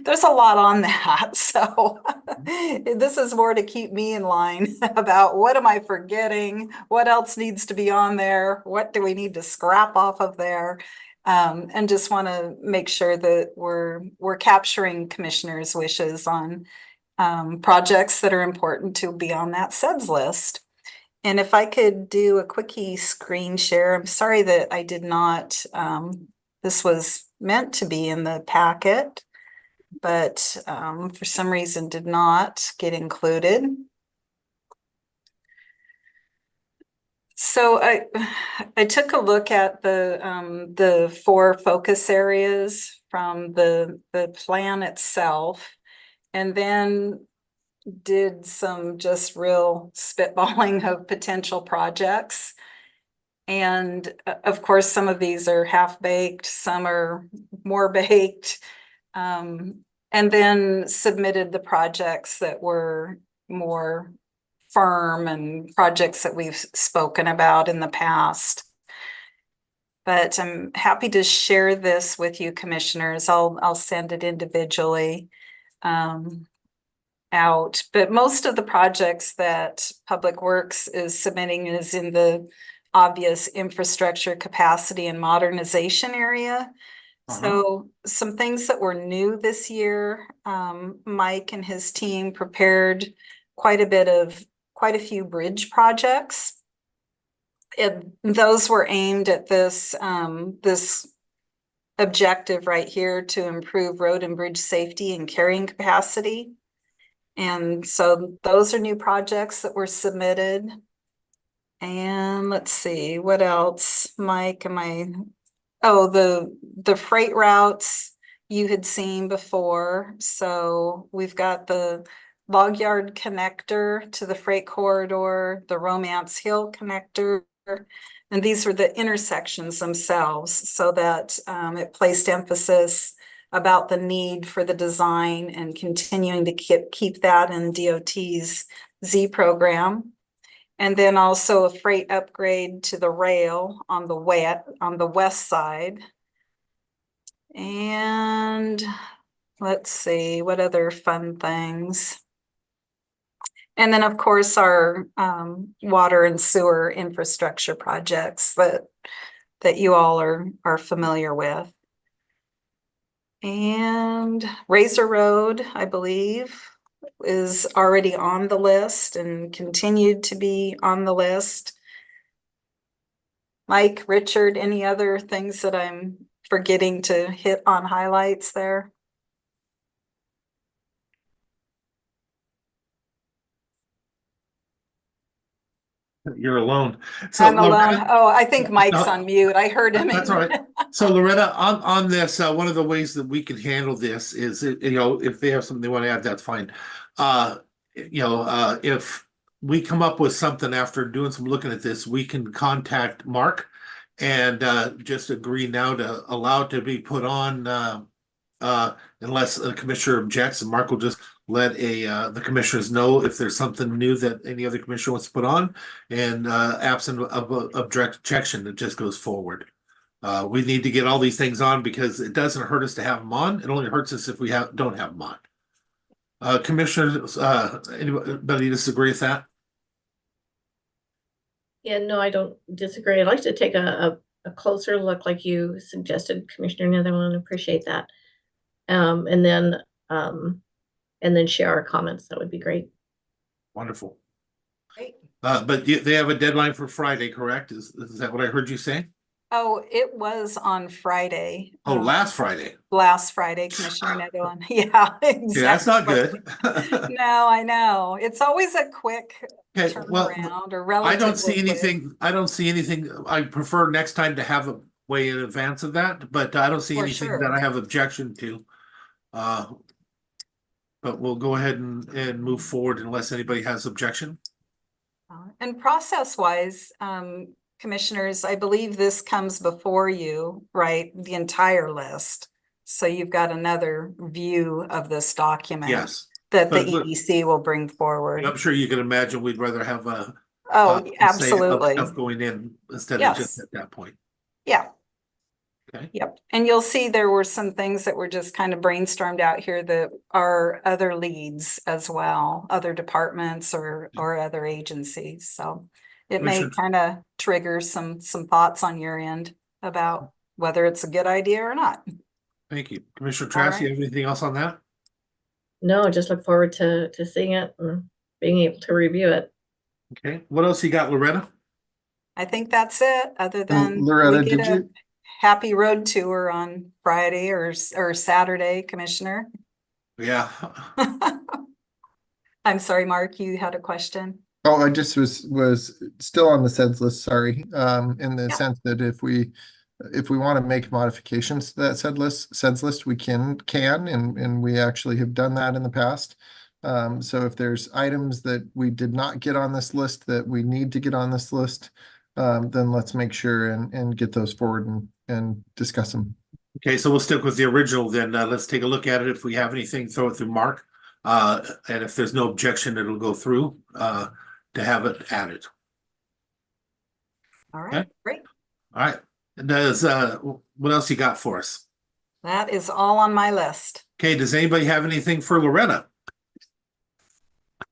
there's a lot on that. So this is more to keep me in line about what am I forgetting? What else needs to be on there? What do we need to scrap off of there? And just want to make sure that we're capturing commissioners' wishes on projects that are important to be on that SEDS list. And if I could do a quickie screen share, I'm sorry that I did not, this was meant to be in the packet, but for some reason did not get included. So I took a look at the 4 focus areas from the plan itself. And then did some just real spitballing of potential projects. And of course, some of these are half-baked, some are more baked. And then submitted the projects that were more firm and projects that we've spoken about in the past. But I'm happy to share this with you, commissioners. I'll send it individually out. But most of the projects that Public Works is submitting is in the obvious infrastructure capacity and modernization area. So some things that were new this year, Mike and his team prepared quite a few bridge projects. Those were aimed at this objective right here to improve road and bridge safety and carrying capacity. And so those are new projects that were submitted. And let's see, what else, Mike, the freight routes you had seen before. So we've got the Log Yard connector to the freight corridor, the Romance Hill connector. And these were the intersections themselves, so that it placed emphasis about the need for the design and continuing to keep that in DOT's Z program. And then also a freight upgrade to the rail on the west side. And let's see, what other fun things. And then, of course, our water and sewer infrastructure projects that you all are familiar with. And Razor Road, I believe, is already on the list and continued to be on the list. Mike, Richard, any other things that I'm forgetting to hit on highlights there? You're alone. So I'm alone. Loretta, Oh, I think Mike's on mute. I heard him. that's all right. So Loretta, on this, one of the ways that we can handle this is, if they have something they want to add, that's fine. If we come up with something after doing some looking at this, we can contact Mark and just agree now to allow it to be put on unless the commissioner objects, and Mark will just let the commissioners know if there's something new that any other commissioner wants to put on, and absent of objection, it just goes forward. We need to get all these things on because it doesn't hurt us to have them on. It only hurts us if we don't have them on. Commissioners, anybody disagree with that? Yeah, no, I don't disagree. I'd like to take a closer look like you suggested, Commissioner Netherland. Appreciate that. And then share our comments. That would be great. Wonderful. Great. But they have a deadline for Friday, correct? Is that what I heard you say? Oh, it was on Friday. Oh, last Friday. Last Friday, Commissioner Netherland. Yeah, exactly. Yeah, that's not good. No, I know. It's always a quick Okay, well, turnaround or relatively I don't see quick. anything. I don't see anything. I prefer next time to have a way in advance of that, but I don't see For anything sure. that I have objection to. But we'll go ahead and move forward unless anybody has objection. And process-wise, commissioners, I believe this comes before you, right? The entire list. So you've got another view of this document. Yes. That the But EDC will bring forward. I'm sure you can imagine we'd rather have Oh, absolutely. stuff going in instead Yes. of just at that point. Yeah. Okay. Yep. And you'll see there were some things that were just kind of brainstormed out here that are other leads as well, other departments or other agencies. So it may Commissioner- kind of trigger some thoughts on your end about whether it's a good idea or not. Thank you. Commissioner All Trask, right. you have anything else on that? No, just look forward to seeing it and being able to review it. Okay. What else you got, Loretta? I think that's it, other than Loretta, we get did a you- happy road tour on Friday or Saturday, Commissioner. Yeah. I'm sorry, Mark, you had a question? Oh, I just was still on the SEDS list, sorry, in the Yeah. sense that if we if we want to make modifications to that SEDS list, we can, and we actually have done that in the past. So if there's items that we did not get on this list that we need to get on this list, then let's make sure and get those forward and discuss them. Okay, so we'll stick with the original then. Let's take a look at it. If we have anything, throw it through Mark. And if there's no objection, it'll go through to have it added. All right, Okay. great. All right. And what else you got for us? That is all on my list. Okay, does anybody have anything for Loretta?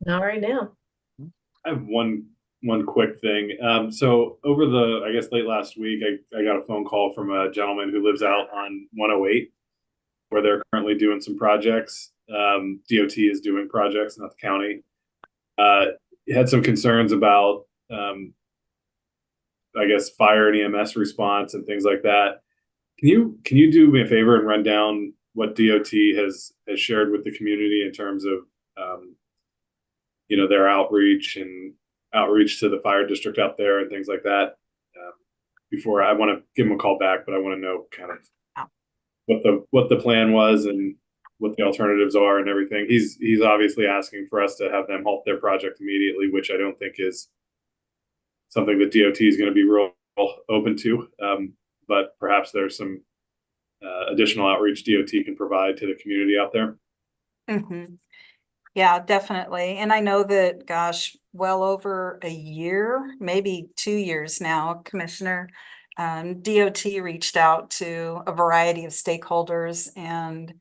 Not right now. I have one quick thing. So over I guess late last week, I got a phone call from a gentleman who lives out on 108, where they're currently doing some projects. DOT is doing projects, not the county. He had some concerns about, I guess, fire and EMS response and things like that. Can you do me a favor and run down what DOT has shared with the community in terms of, their outreach to the fire district out there and things like that? Before I want to give him a call back, but I want to know kind of what the plan was and what the alternatives are and everything. He's obviously asking for us to have them halt their project immediately, which I don't think is something that DOT is going to be real open to. But perhaps there's some additional outreach DOT can provide to the community out there. Mm-hmm. Yeah, definitely. And I know that, gosh, well over a year, maybe 2 years now, Commissioner, DOT reached out to a variety of stakeholders, and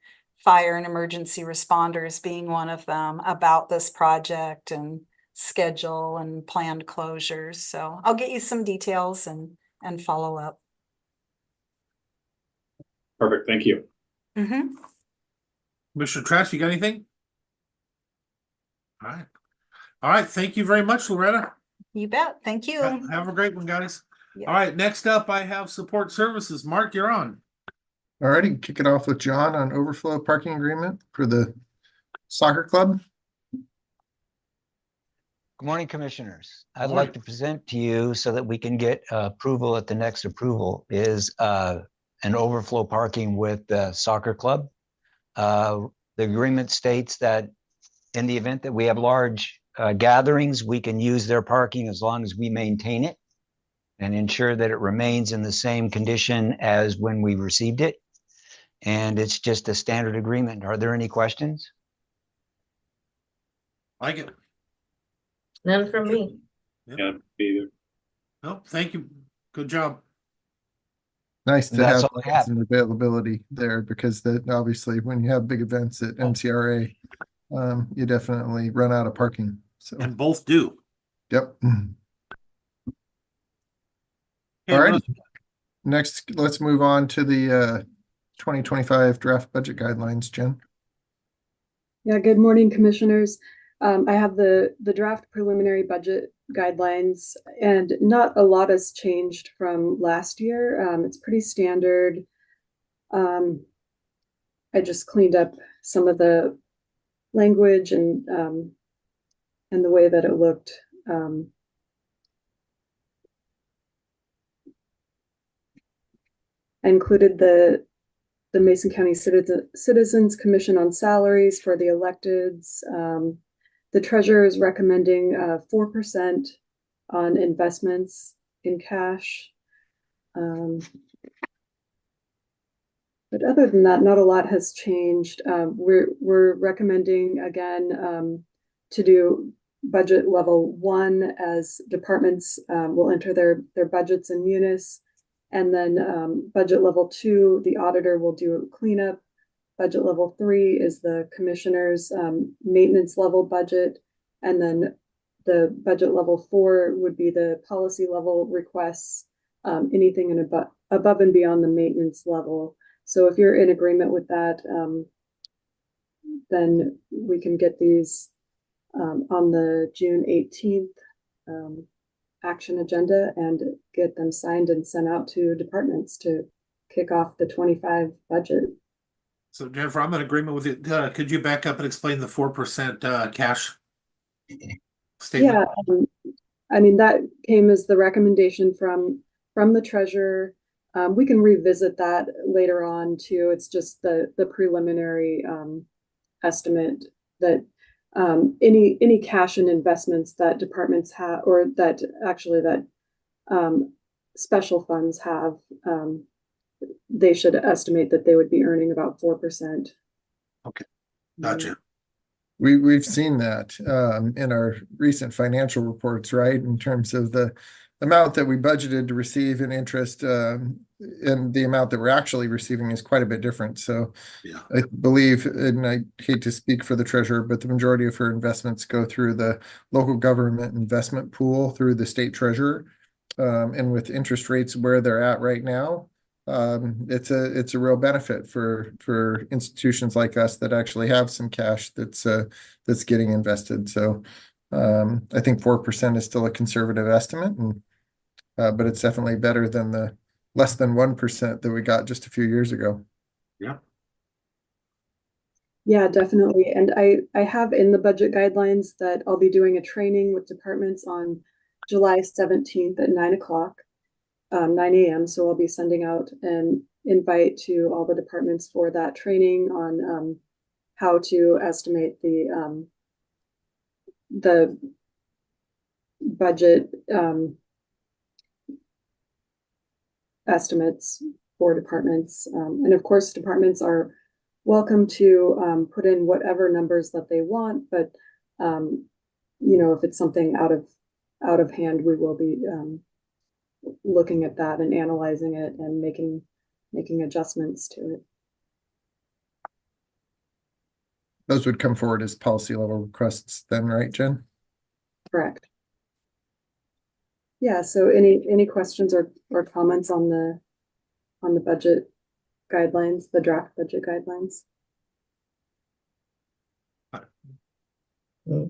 fire and emergency responders being one of them, about this project and schedule and planned closures. So I'll get you some details and follow up. Perfect. Thank you. Mm-hmm. Commissioner Trask, you got anything? All right. All right. Thank you very much, Loretta. You bet. Thank you. Have a great one, guys. Yeah. All right. Next up, I have support services. Mark, you're on. Alrighty, kick it off with John on overflow parking agreement for the soccer club. Good morning, Commissioners. I'd Morning. like to present to you, so that we can get approval at the next approval, is an overflow parking with the soccer club. The agreement states that in the event that we have large gatherings, we can use their parking as long as we maintain it and ensure that it remains in the same condition as when we received it. And it's just a standard agreement. Are there any questions? Like it. None from me. Yeah, either. No, thank you. Good job. Nice to That's have all I have. some availability there, because that obviously when you have big events at MCRA, you definitely run out of parking. So And both do. yep. Okay, All right. Russ, Next, let's move on to the 2025 draft budget guidelines, Jen. Yeah, good morning, Commissioners. I have the draft preliminary budget guidelines, and not a lot has changed from last year. It's pretty standard. I just cleaned up some of the language and the way that it looked. I included the Mason County Citizens Commission on salaries for the electeds. The treasurer is recommending 4% on investments in cash. But other than that, not a lot has changed. We're recommending again to do budget level 1, as departments will enter their budgets in Munis. And then budget level 2, the auditor will do a cleanup. Budget level 3 is the commissioner's maintenance level budget. And then the budget level 4 would be the policy level requests, anything above and beyond the maintenance level. So if you're in agreement with that, then we can get these on the June 18th action agenda and get them signed and sent out to departments to kick off the 25 budget. so Jennifer, I'm in agreement with it. Could you back up and explain the 4% cash statement? Yeah, I mean, that came as the recommendation from the treasurer. We can revisit that later on too. It's just the preliminary estimate that any cash and investments that departments have, or that actually that special funds have, they should estimate that they would be earning about 4%. Okay, gotcha. We've seen that in our recent financial reports, right? In terms of the amount that we budgeted to receive in interest, and the amount that we're actually receiving is quite a bit different. So Yeah. I believe, and I hate to speak for the treasurer, but the majority of her investments go through the local government investment pool through the state treasurer. And with interest rates where they're at right now, it's a real benefit for institutions like us that actually have some cash that's getting invested. So I think 4% is still a conservative estimate, and but it's definitely better than the less than 1% that we got just a few years ago. Yeah. Yeah, definitely. And I have in the budget guidelines that I'll be doing a training with departments on July 17th at 9 o'clock, 9 a.m. So I'll be sending out an invite to all the departments for that training on how to estimate the budget estimates for departments. And of course, departments are welcome to put in whatever numbers that they want, but if it's something out of hand, we will be looking at that and analyzing it and making adjustments to it. Those would come forward as policy level requests then, right, Jen? Correct. Yeah, so any questions or comments on the budget guidelines, the draft budget guidelines? Not for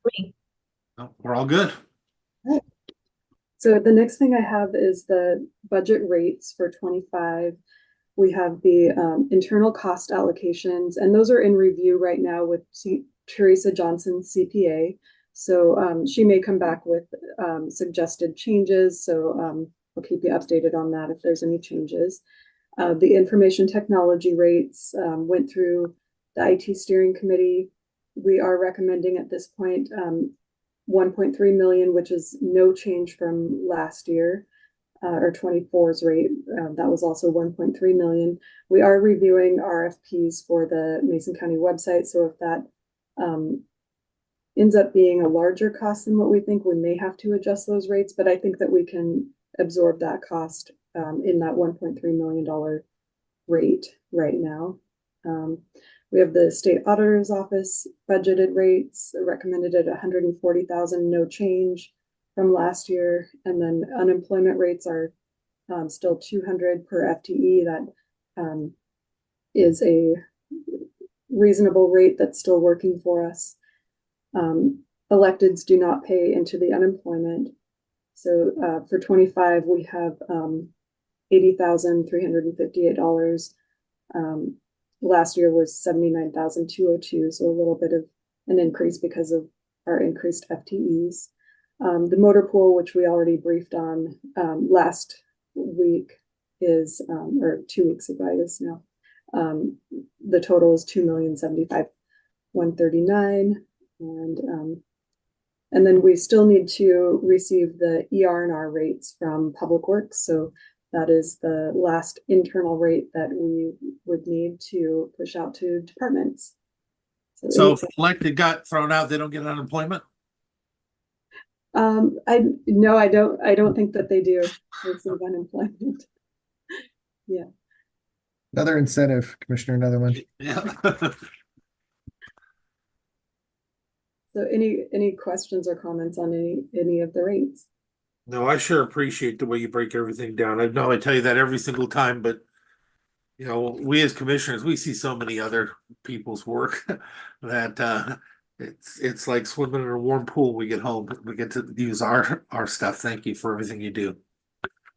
me. No, we're all good. Right. So the next thing I have is the budget rates for 25. We have the internal cost allocations, and those are in review right now with Teresa Johnson, CPA. So she may come back with suggested changes. So I'll keep you updated on that if there's any changes. The information technology rates went through the IT steering committee. We are recommending at this point 1.3 million, which is no change from last year, or 24's rate. That was also 1.3 million. We are reviewing RFPs for the Mason County website. So if that ends up being a larger cost than what we think, we may have to adjust those rates, but I think that we can absorb that cost in that $1.3 million rate right now. We have the state auditor's office budgeted rates recommended at 140,000, no change from last year. And then unemployment rates are still 200 per FTE. That is a reasonable rate that's still working for us. Electeds do not pay into the unemployment. So for 25, we have $80,358. Last year was $79,202, so a little bit of an increase because of our increased FTEs. The motor pool, which we already briefed on last week, is or 2 weeks ago, I guess now. The total is $2,075,139, and then we still need to receive the ER&R rates from Public Works. So that is the last internal rate that we would need to push out to departments. So if elected got thrown out, they don't get unemployment? No, I don't think that they do receive unemployment. Yeah. Another incentive, Commissioner Netherland. Yeah. So any questions or comments on any of the rates? No, I sure appreciate the way you break everything down. I know I tell you that every single time, but we as commissioners, we see so many other people's work that it's like swimming in a warm pool. We get home, we get to use our stuff. Thank you for everything you do.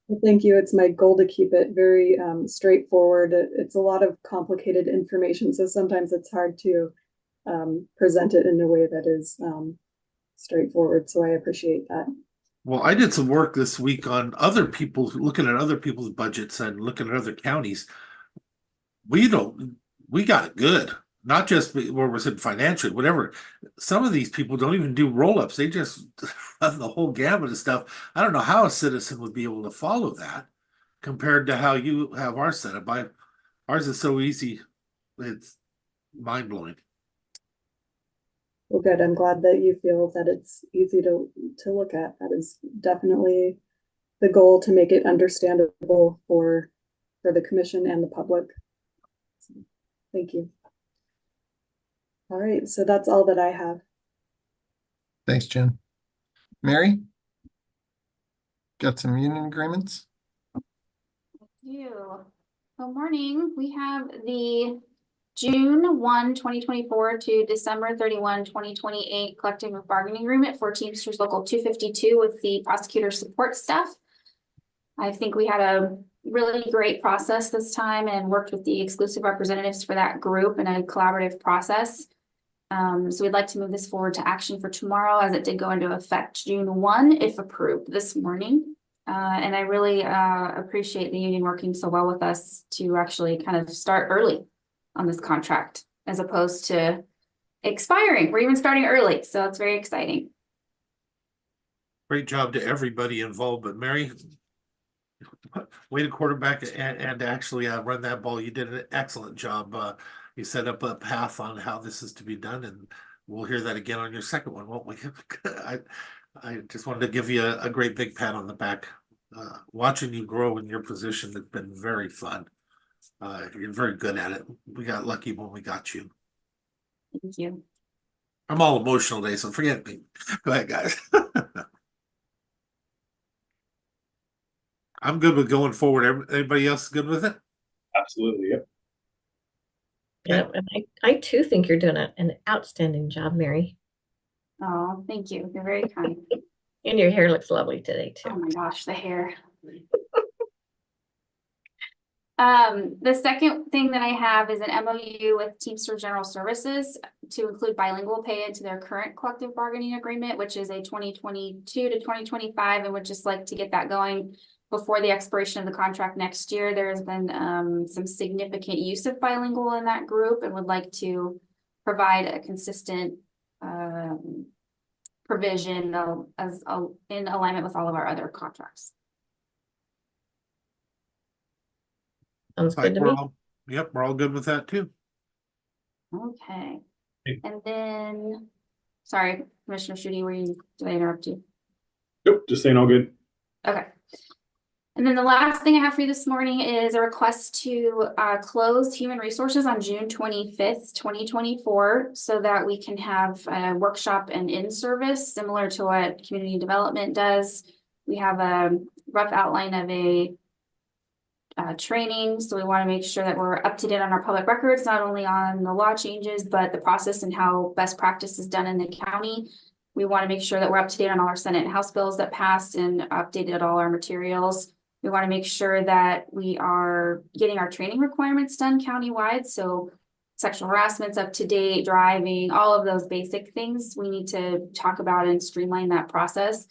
Well, thank you. It's my goal to keep it very straightforward. It's a lot of complicated information, so sometimes it's hard to present it in a way that is straightforward. So I appreciate that. Well, I did some work this week on other people, looking at other people's budgets and looking at other counties. We got it good. Not just where we're sitting financially, whatever. Some of these people don't even do roll-ups. They just run the whole gamut of stuff. I don't know how a citizen would be able to follow that compared to how you have ours set up. Ours is so easy. It's mind-blowing. Well, good. I'm glad that you feel that it's easy to look at. That is definitely the goal, to make it understandable for the commission and the public. So, thank you. All right, so that's all that I have. Thanks, Jen. Mary? Got some union agreements? Good morning. We have the June 1, 2024 to December 31, 2028 collective bargaining agreement for Teamsters Local 252 with the prosecutor support staff. I think we had a really great process this time and worked with the exclusive representatives for that group in a collaborative process. So we'd like to move this forward to action for tomorrow, as it did go into effect June 1 if approved this morning. And I really appreciate the union working so well with us to actually kind of start early on this contract, as opposed to expiring. We're even starting early, so it's very exciting. Great job to everybody involved, but Mary, way to quarterback and actually run that ball. You did an excellent job. You set up a path on how this is to be done, and we'll hear that again on your second one, won't we? I just wanted to give you a great big pat on the back. Watching you grow in your position has been very fun. You're very good at it. We got lucky when we got you. Thank you. I'm all emotional today, so forget me. Go ahead, guys. I'm good with going forward. Everybody else good with it? Absolutely, yep. Yeah, and I too think you're doing an outstanding job, Mary. Oh, thank you. You're very kind. And your hair looks lovely today too. Oh my gosh, the hair. The second thing that I have is an MOU with Teamster General Services to include bilingual pay into their current collective bargaining agreement, which is a 2022 to 2025, and would just like to get that going before the expiration of the contract next year. There has been some significant use of bilingual in that group, and would like to provide a consistent provision in alignment with all of our other contracts. Sounds good to me. Yep, we're all good with that too. Okay. And then, sorry, Commissioner Schutte, did I interrupt you? Nope, just saying all good. Okay. And then the last thing I have for you this morning is a request to close human resources on June 25th, 2024, so that we can have a workshop and in-service similar to what community development does. We have a rough outline of a training, so we want to make sure that we're up to date on our public records, not only on the law changes, but the process and how best practice is done in the county. We want to make sure that we're up to date on all our Senate and House bills that passed and updated all our materials. We want to make sure that we are getting our training requirements done countywide. So sexual harassment's up to date, driving, all of those basic things we need to talk about and streamline that process.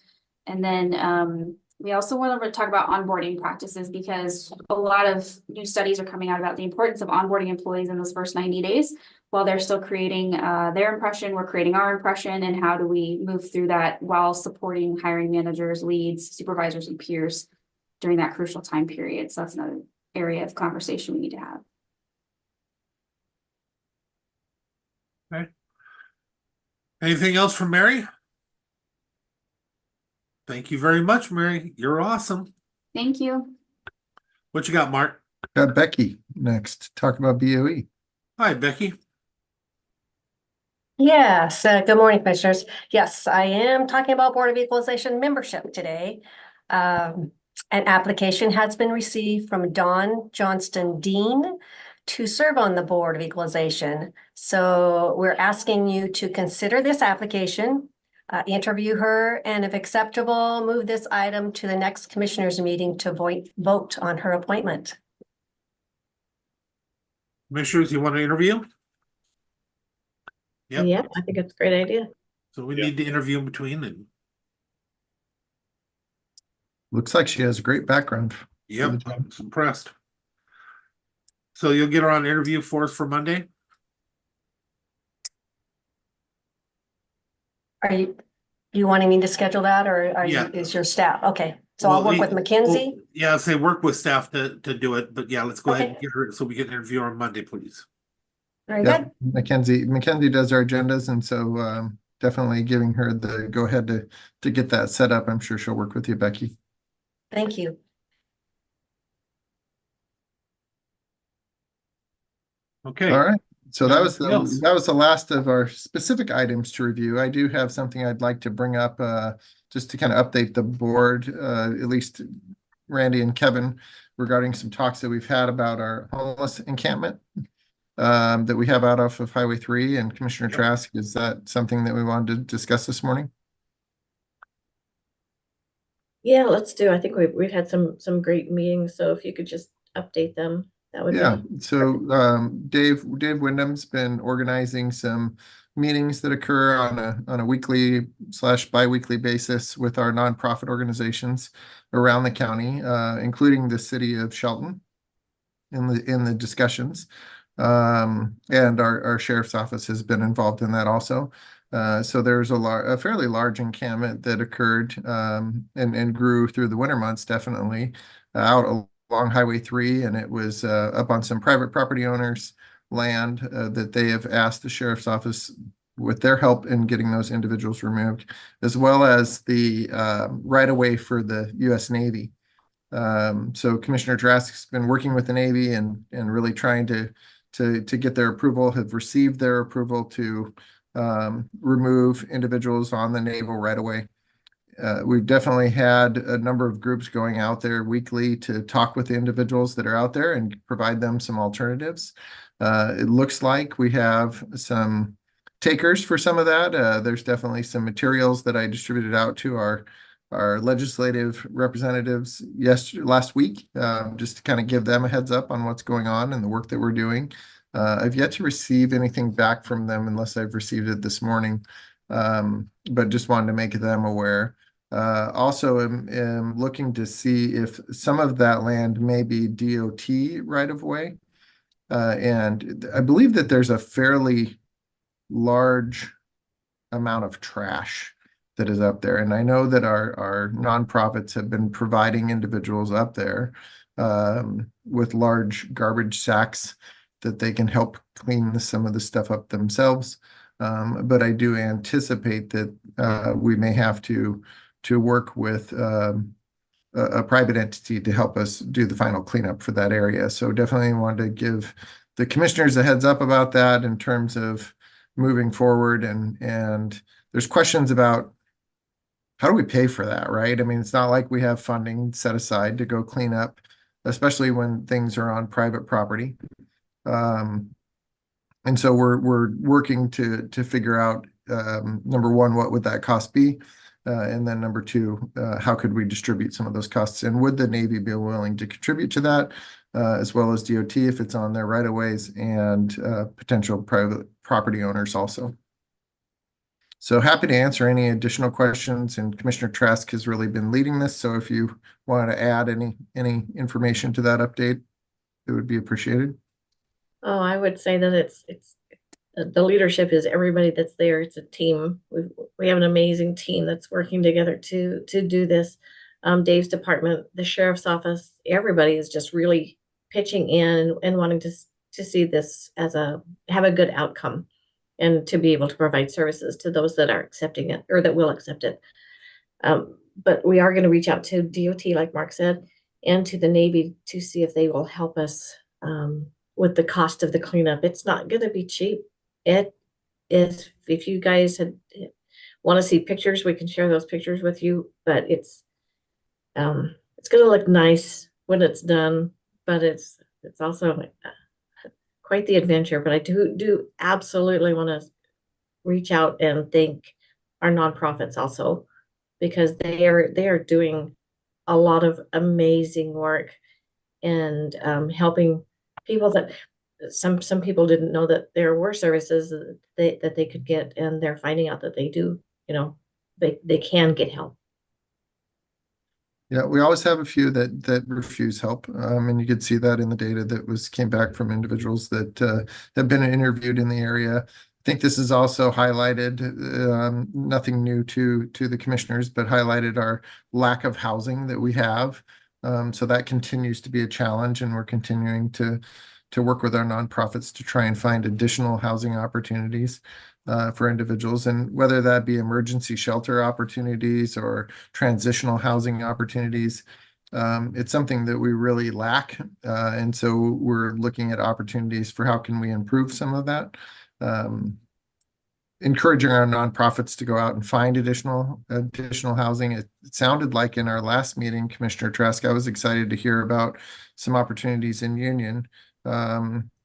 And then we also want to talk about onboarding practices, because a lot of new studies are coming out about the importance of onboarding employees in those first 90 days. While they're still creating their impression, we're creating our impression, and how do we move through that while supporting hiring managers, leads, supervisors, and peers during that crucial time period. So that's another area of conversation we need to have. Okay. Anything else from Mary? Thank you very much, Mary. You're awesome. Thank you. What you got, Mark? Got Becky next. Talk about BOE. Hi, Becky. Yes, good morning, Commissioners. Yes, I am talking about Board of Equalization membership today. An application has been received from Dawn Johnston Dean to serve on the Board of Equalization. So we're asking you to consider this application, interview her, and if acceptable, move this item to the next Commissioners meeting to vote on her appointment. Commissioners, you want to interview? Yep, I think it's a great idea. So we need to interview in between. And Looks like she has a great background. Yep, I'm impressed. So you'll get her on interview for us for Monday? Are you wanting me to schedule that, or Yeah. is your staff? Okay, so I'll work with Mackenzie. Yeah, say work with staff to do it, but yeah, let's go ahead and Okay. get her so we can interview her on Monday, please. Very Yeah, good. Mackenzie does our agendas, and so definitely giving her the go ahead to get that set up. I'm sure she'll work with you, Becky. Thank you. Okay. All right. So that was Anything else? the last of our specific items to review. I do have something I'd like to bring up just to kind of update the board, at least Randy and Kevin, regarding some talks that we've had about our homeless encampment that we have out off of Highway 3. And Commissioner Trask, is that something that we wanted to discuss this morning? Yeah, let's do. I think we've had some great meetings, so if you could just update them, that would Yeah, be. so Dave Windom's been organizing some meetings that occur on a weekly / bi-weekly basis with our nonprofit organizations around the county, including the city of Shelton in the discussions. And our sheriff's office has been involved in that also. So there's a fairly large encampment that occurred and grew through the winter months, definitely out along Highway 3, and it was up on some private property owners' land that they have asked the sheriff's office with their help in getting those individuals removed, as well as the right of way for the U.S. Navy. So Commissioner Trask's been working with the Navy and really trying to get their approval, have received their approval to remove individuals on the naval right of way. We've definitely had a number of groups going out there weekly to talk with the individuals that are out there and provide them some alternatives. It looks like we have some takers for some of that. There's definitely some materials that I distributed out to our legislative representatives last week, just to kind of give them a heads up on what's going on and the work that we're doing. I've yet to receive anything back from them unless I've received it this morning, but just wanted to make them aware. Also am looking to see if some of that land may be DOT right of way. And I believe that there's a fairly large amount of trash that is up there. And I know that our nonprofits have been providing individuals up there with large garbage sacks that they can help clean some of the stuff up themselves. But I do anticipate that we may have to work with a private entity to help us do the final cleanup for that area. So definitely wanted to give the commissioners a heads up about that in terms of moving forward. And there's questions about how do we pay for that, right? I mean, it's not like we have funding set aside to go clean up, especially when things are on private property. And so we're working to figure out, number one, what would that cost be? And then number two, how could we distribute some of those costs? And would the Navy be willing to contribute to that, as well as DOT if it's on their right of ways, and potential private property owners also? So happy to answer any additional questions, and Commissioner Trask has really been leading this. So if you want to add any information to that update, it would be appreciated. Oh, I would say that it's the leadership is everybody that's there. It's a team. We have an amazing team that's working together to do this. Dave's department, the sheriff's office, everybody is just really pitching in and wanting to see this as have a good outcome, and to be able to provide services to those that are accepting it or that will accept it. But we are going to reach out to DOT, like Mark said, and to the Navy to see if they will help us with the cost of the cleanup. It's not going to be cheap. It is. If you guys want to see pictures, we can share those pictures with you. But it's going to look nice when it's done. But it's also quite the adventure. But I do absolutely want to reach out and thank our nonprofits also, because they are doing a lot of amazing work and helping people that some people didn't know that there were services that they could get, and they're finding out that they do. They can get help. Yeah, we always have a few that refuse help. And you could see that in the data that came back from individuals that have been interviewed in the area. I think this is also highlighted, nothing new to the commissioners, but highlighted our lack of housing that we have. So that continues to be a challenge, and we're continuing to work with our nonprofits to try and find additional housing opportunities for individuals, and whether that be emergency shelter opportunities or transitional housing opportunities. It's something that we really lack, and so we're looking at opportunities for how can we improve some of that. Encouraging our nonprofits to go out and find additional housing. It sounded like in our last meeting, Commissioner Trask, I was excited to hear about some opportunities in Union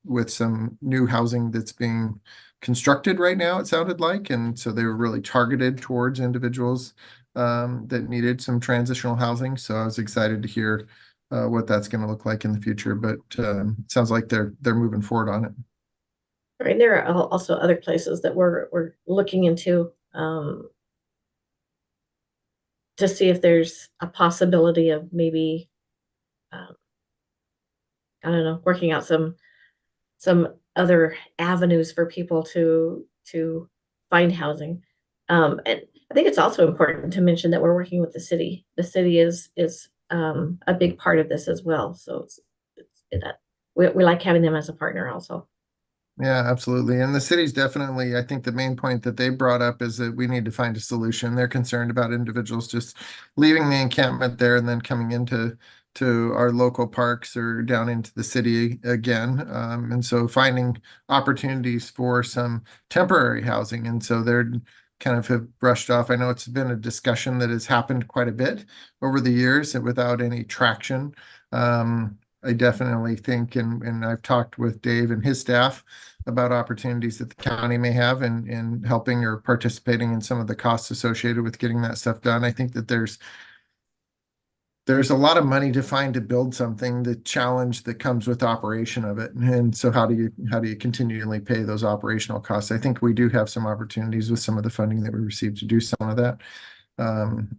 with some new housing that's being constructed right now, it sounded like. And so they were really targeted towards individuals that needed some transitional housing. So I was excited to hear what that's going to look like in the future. But it sounds like they're moving forward on it. Right, there are also other places that we're looking into to see if there's a possibility of maybe I don't know, working out some other avenues for people to find housing. And I think it's also important to mention that we're working with the city. The city is a big part of this as well. So we like having them as a partner also. Yeah, absolutely. And the city's definitely, I think the main point that they brought up is that we need to find a solution. They're concerned about individuals just leaving the encampment there and then coming into our local parks or down into the city again. And so finding opportunities for some temporary housing. And so they're kind of have brushed off. I know it's been a discussion that has happened quite a bit over the years and without any traction. I definitely think, and I've talked with Dave and his staff about opportunities that the county may have in helping or participating in some of the costs associated with getting that stuff done. I think that there's a lot of money to find to build something. The challenge that comes with operation of it, and so how do you continually pay those operational costs? I think we do have some opportunities with some of the funding that we received to do some of that.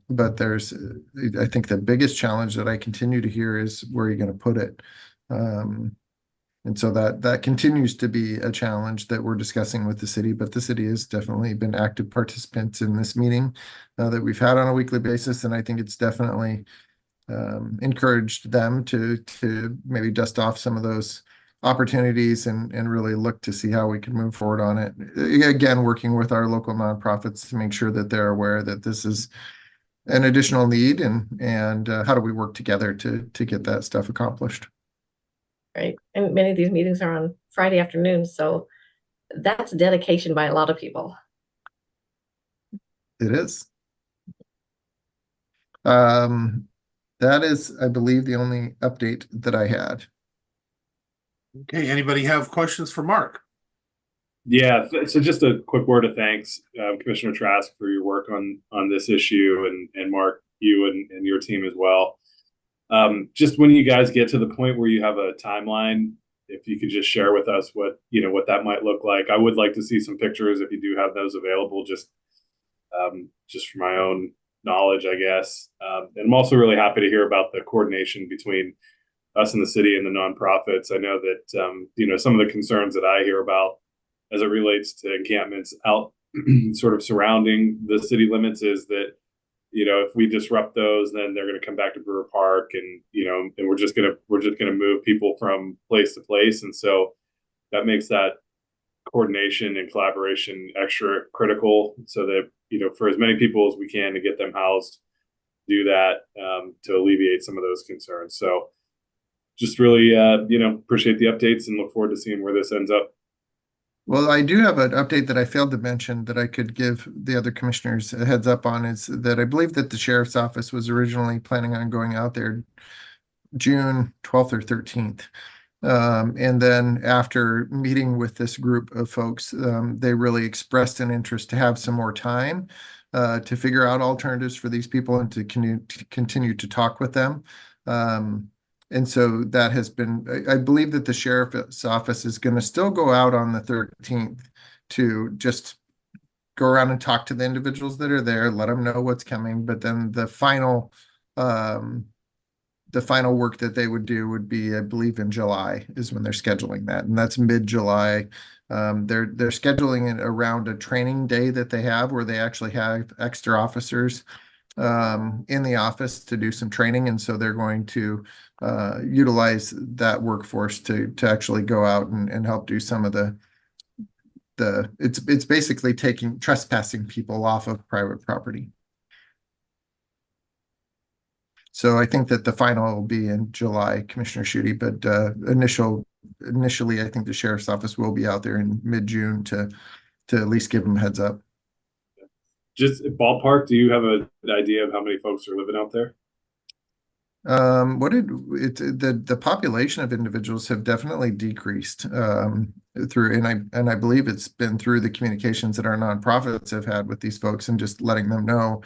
But I think the biggest challenge that I continue to hear is where are you going to put it? And so that continues to be a challenge that we're discussing with the city, but the city has definitely been active participants in this meeting that we've had on a weekly basis. And I think it's definitely encouraged them to maybe dust off some of those opportunities and really look to see how we can move forward on it. Again, working with our local nonprofits to make sure that they're aware that this is an additional need and how do we work together to get that stuff accomplished. Right. And many of these meetings are on Friday afternoons, so that's dedication by a lot of people. It is. That is, I believe, the only update that I had. Okay, anybody have questions for Mark? Yeah, so just a quick word of thanks, Commissioner Trask, for your work on this issue, and Mark, you and your team as well. Just when you guys get to the point where you have a timeline, if you could just share with us what that might look like. I would like to see some pictures if you do have those available, just for my own knowledge, I guess. And I'm also really happy to hear about the coordination between us and the city and the nonprofits. I know that some of the concerns that I hear about as it relates to encampments out sort of surrounding the city limits is that if we disrupt those, then they're going to come back to Brewer Park, and and we're just gonna move people from place to place, and so that makes that coordination and collaboration extra critical, so that for as many people as we can to get them housed, do that to alleviate some of those concerns. So just really appreciate the updates and look forward to seeing where this ends up. Well, I do have an update that I failed to mention that I could give the other commissioners a heads up on, is that I believe that the sheriff's office was originally planning on going out there June 12th or 13th. And then after meeting with this group of folks, they really expressed an interest to have some more time to figure out alternatives for these people and to continue to talk with them. And so that has been, I believe that the sheriff's office is going to still go out on the 13th to just go around and talk to the individuals that are there, let them know what's coming. But then the final the final work that they would do would be, I believe, in July is when they're scheduling that, and that's mid-July. They're scheduling it around a training day that they have where they actually have extra officers in the office to do some training, and so they're going to utilize that workforce to actually go out and help do some of the it's basically trespassing people off of private property. So I think that the final will be in July, Commissioner Schutte, but initially, I think the sheriff's office will be out there in mid-June to at least give them a heads up. Just ballpark, do you have an idea of how many folks are living out there? The population of individuals have definitely decreased through, and I believe it's been through the communications that our nonprofits have had with these folks and just letting them know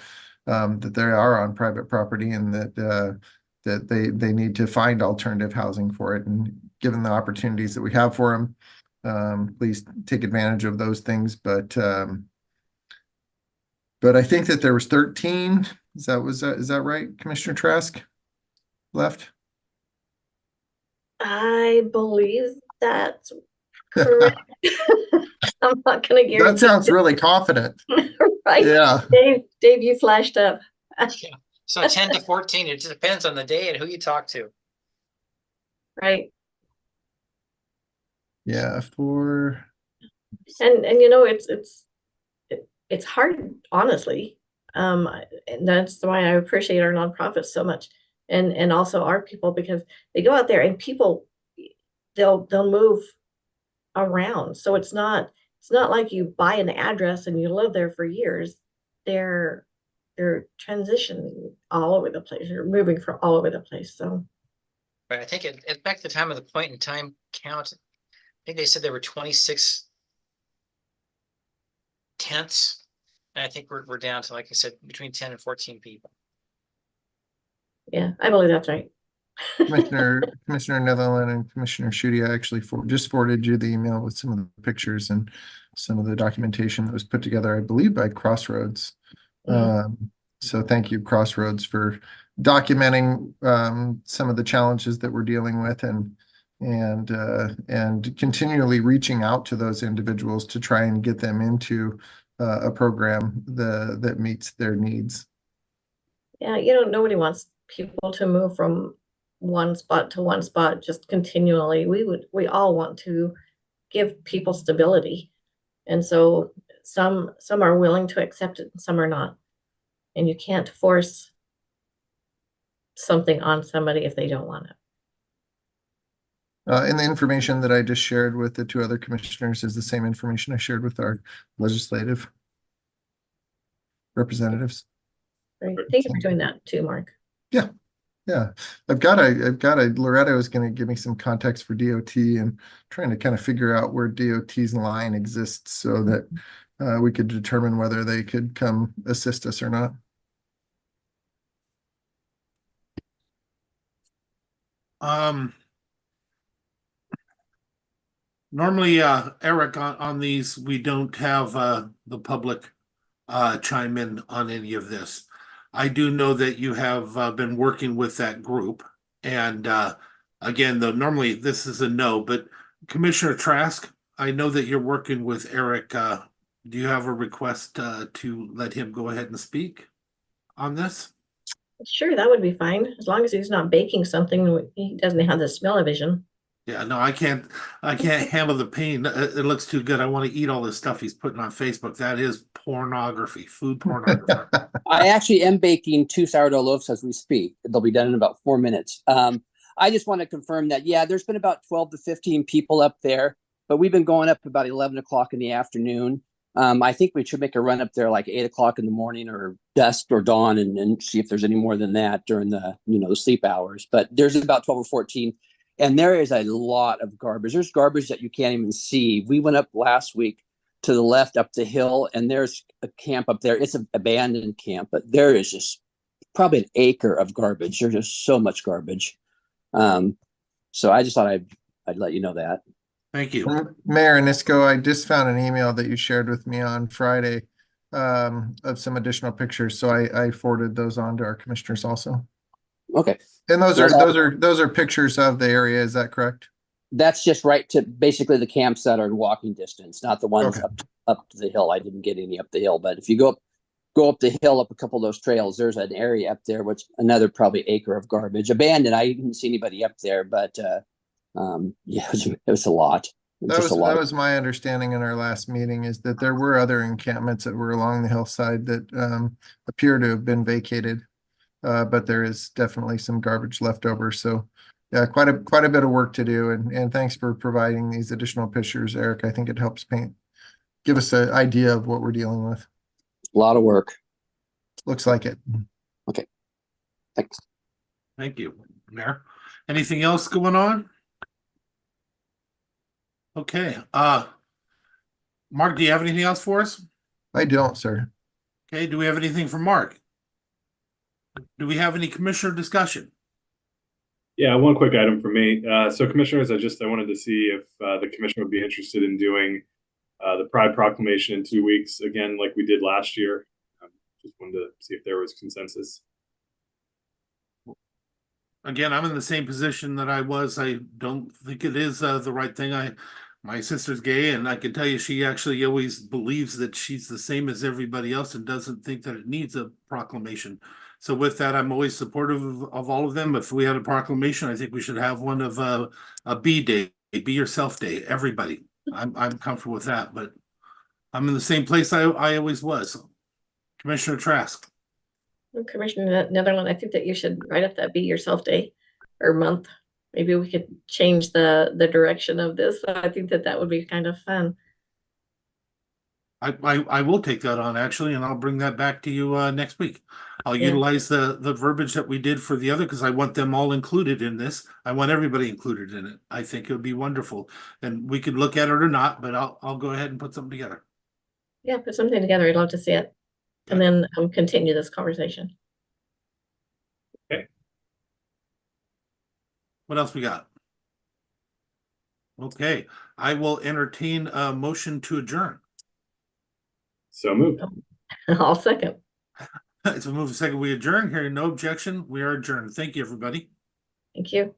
that they are on private property and that they need to find alternative housing for it. And given the opportunities that we have for them, please take advantage of those things. But I think that there was 13. Is that right, Commissioner Trask? Left? I believe that's correct. I'm not gonna guarantee. That sounds really confident. Right? Yeah. Dave, you flashed up. Yeah. So 10 to 14, it just depends on the day and who you talk to. Right. Yeah, and you know, it's hard, honestly. And that's why I appreciate our nonprofits so much. And also our people, because they go out there and people they'll move around. So it's not like you buy an address and you live there for years. They're transitioning all over the place. They're moving from all over the place. So But I think at back to the time of the point in time count, I think they said there were 26 tents. And I think we're down to, like I said, between 10 and 14 people. yeah, I believe that's right. Commissioner Netherland and Commissioner Schutte, I actually just forwarded you the email with some of the pictures and some of the documentation that was put together, I believe, by Crossroads. So thank you, Crossroads, for documenting some of the challenges that we're dealing with and continually reaching out to those individuals to try and get them into a program that meets their needs. Yeah, you know, nobody wants people to move from one spot to one spot just continually. We all want to give people stability. And so some are willing to accept it, and some are not. And you can't force something on somebody if they don't want it. And the information that I just shared with the two other commissioners is the same information I shared with our legislative representatives. Great. Thank you for doing that too, Mark. Yeah. Yeah. I've got a Loretta is going to give me some context for DOT and trying to kind of figure out where DOT's line exists so that we could determine whether they could come assist us or not. Normally, Eric, on these, we don't have the public chime in on any of this. I do know that you have been working with that group, and again, though normally this is a no, but Commissioner Trask, I know that you're working with Eric. Do you have a request to let him go ahead and speak on this? Sure, that would be fine, as long as he's not baking something he doesn't have the smell-o-vision. Yeah, no, I can't handle the pain. It looks too good. I want to eat all this stuff he's putting on Facebook. That is pornography, food pornography. I actually am baking 2 sourdough loaves as we speak. They'll be done in about 4 minutes. I just want to confirm that, yeah, there's been about 12 to 15 people up there, but we've been going up about 11 o'clock in the afternoon. I think we should make a run up there like 8 o'clock in the morning or dusk or dawn and see if there's any more than that during the, the sleep hours. But there's about 12 or 14. And there is a lot of garbage. There's garbage that you can't even see. We went up last week to the left up the hill, and there's a camp up there. It's an abandoned camp, but there is just probably an acre of garbage. There's just so much garbage. So I just thought I'd let you know that. Thank you. Mayor Anisco, I just found an email that you shared with me on Friday of some additional pictures. So I forwarded those on to our commissioners also. Okay. And those That's are pictures of the area, is that correct? That's just right to basically the camps that are in walking distance, not the ones Okay. up to the hill. I didn't get any up the hill, but if you go up the hill, up a couple of those trails, there's an area up there, which another probably acre of garbage, abandoned. I didn't see anybody up there, but yeah, it was a lot. That was my understanding in our last meeting, is that there were other encampments that were along the hillside that appear to have been vacated. But there is definitely some garbage left over. So yeah, quite a bit of work to do. And thanks for providing these additional pictures, Eric. I think it helps give us an idea of what we're dealing with. A lot of work. Looks like it. Okay. Thanks. Thank you, Mayor. Anything else going on? Okay, Mark, do you have anything else for us? I don't, sir. Okay, do we have anything from Mark? Do we have any commissioner discussion? Yeah, one quick item for me. So commissioners, I wanted to see if the commission would be interested in doing the Pride Proclamation in 2 weeks, again, like we did last year. Just wanted to see if there was consensus. Again, I'm in the same position that I was. I don't think it is the right thing. My sister's gay, and I can tell you she actually always believes that she's the same as everybody else and doesn't think that it needs a proclamation. So with that, I'm always supportive of all of them. If we had a proclamation, I think we should have one of a Be Day, Be Yourself Day, everybody. I'm comfortable with that, but I'm in the same place I always was. Commissioner Trask. Commissioner Netherland, I think that you should write up that Be Yourself Day or month. Maybe we could change the direction of this. I think that would be kind of fun. I will take that on actually, and I'll bring that back to you next week. I'll utilize the verbiage that we did for the other, because I want them all included in this. I want everybody included in it. I think it would be wonderful, and we could look at it or not, but I'll go ahead and put something together. Yeah, put something together. I'd love to see it, and then continue this conversation. Okay. What else we got? Okay, I will entertain a motion to adjourn. So moved. I'll second. It's a move second. We adjourn. Hearing no objection, we are adjourned. Thank you, everybody. Thank you.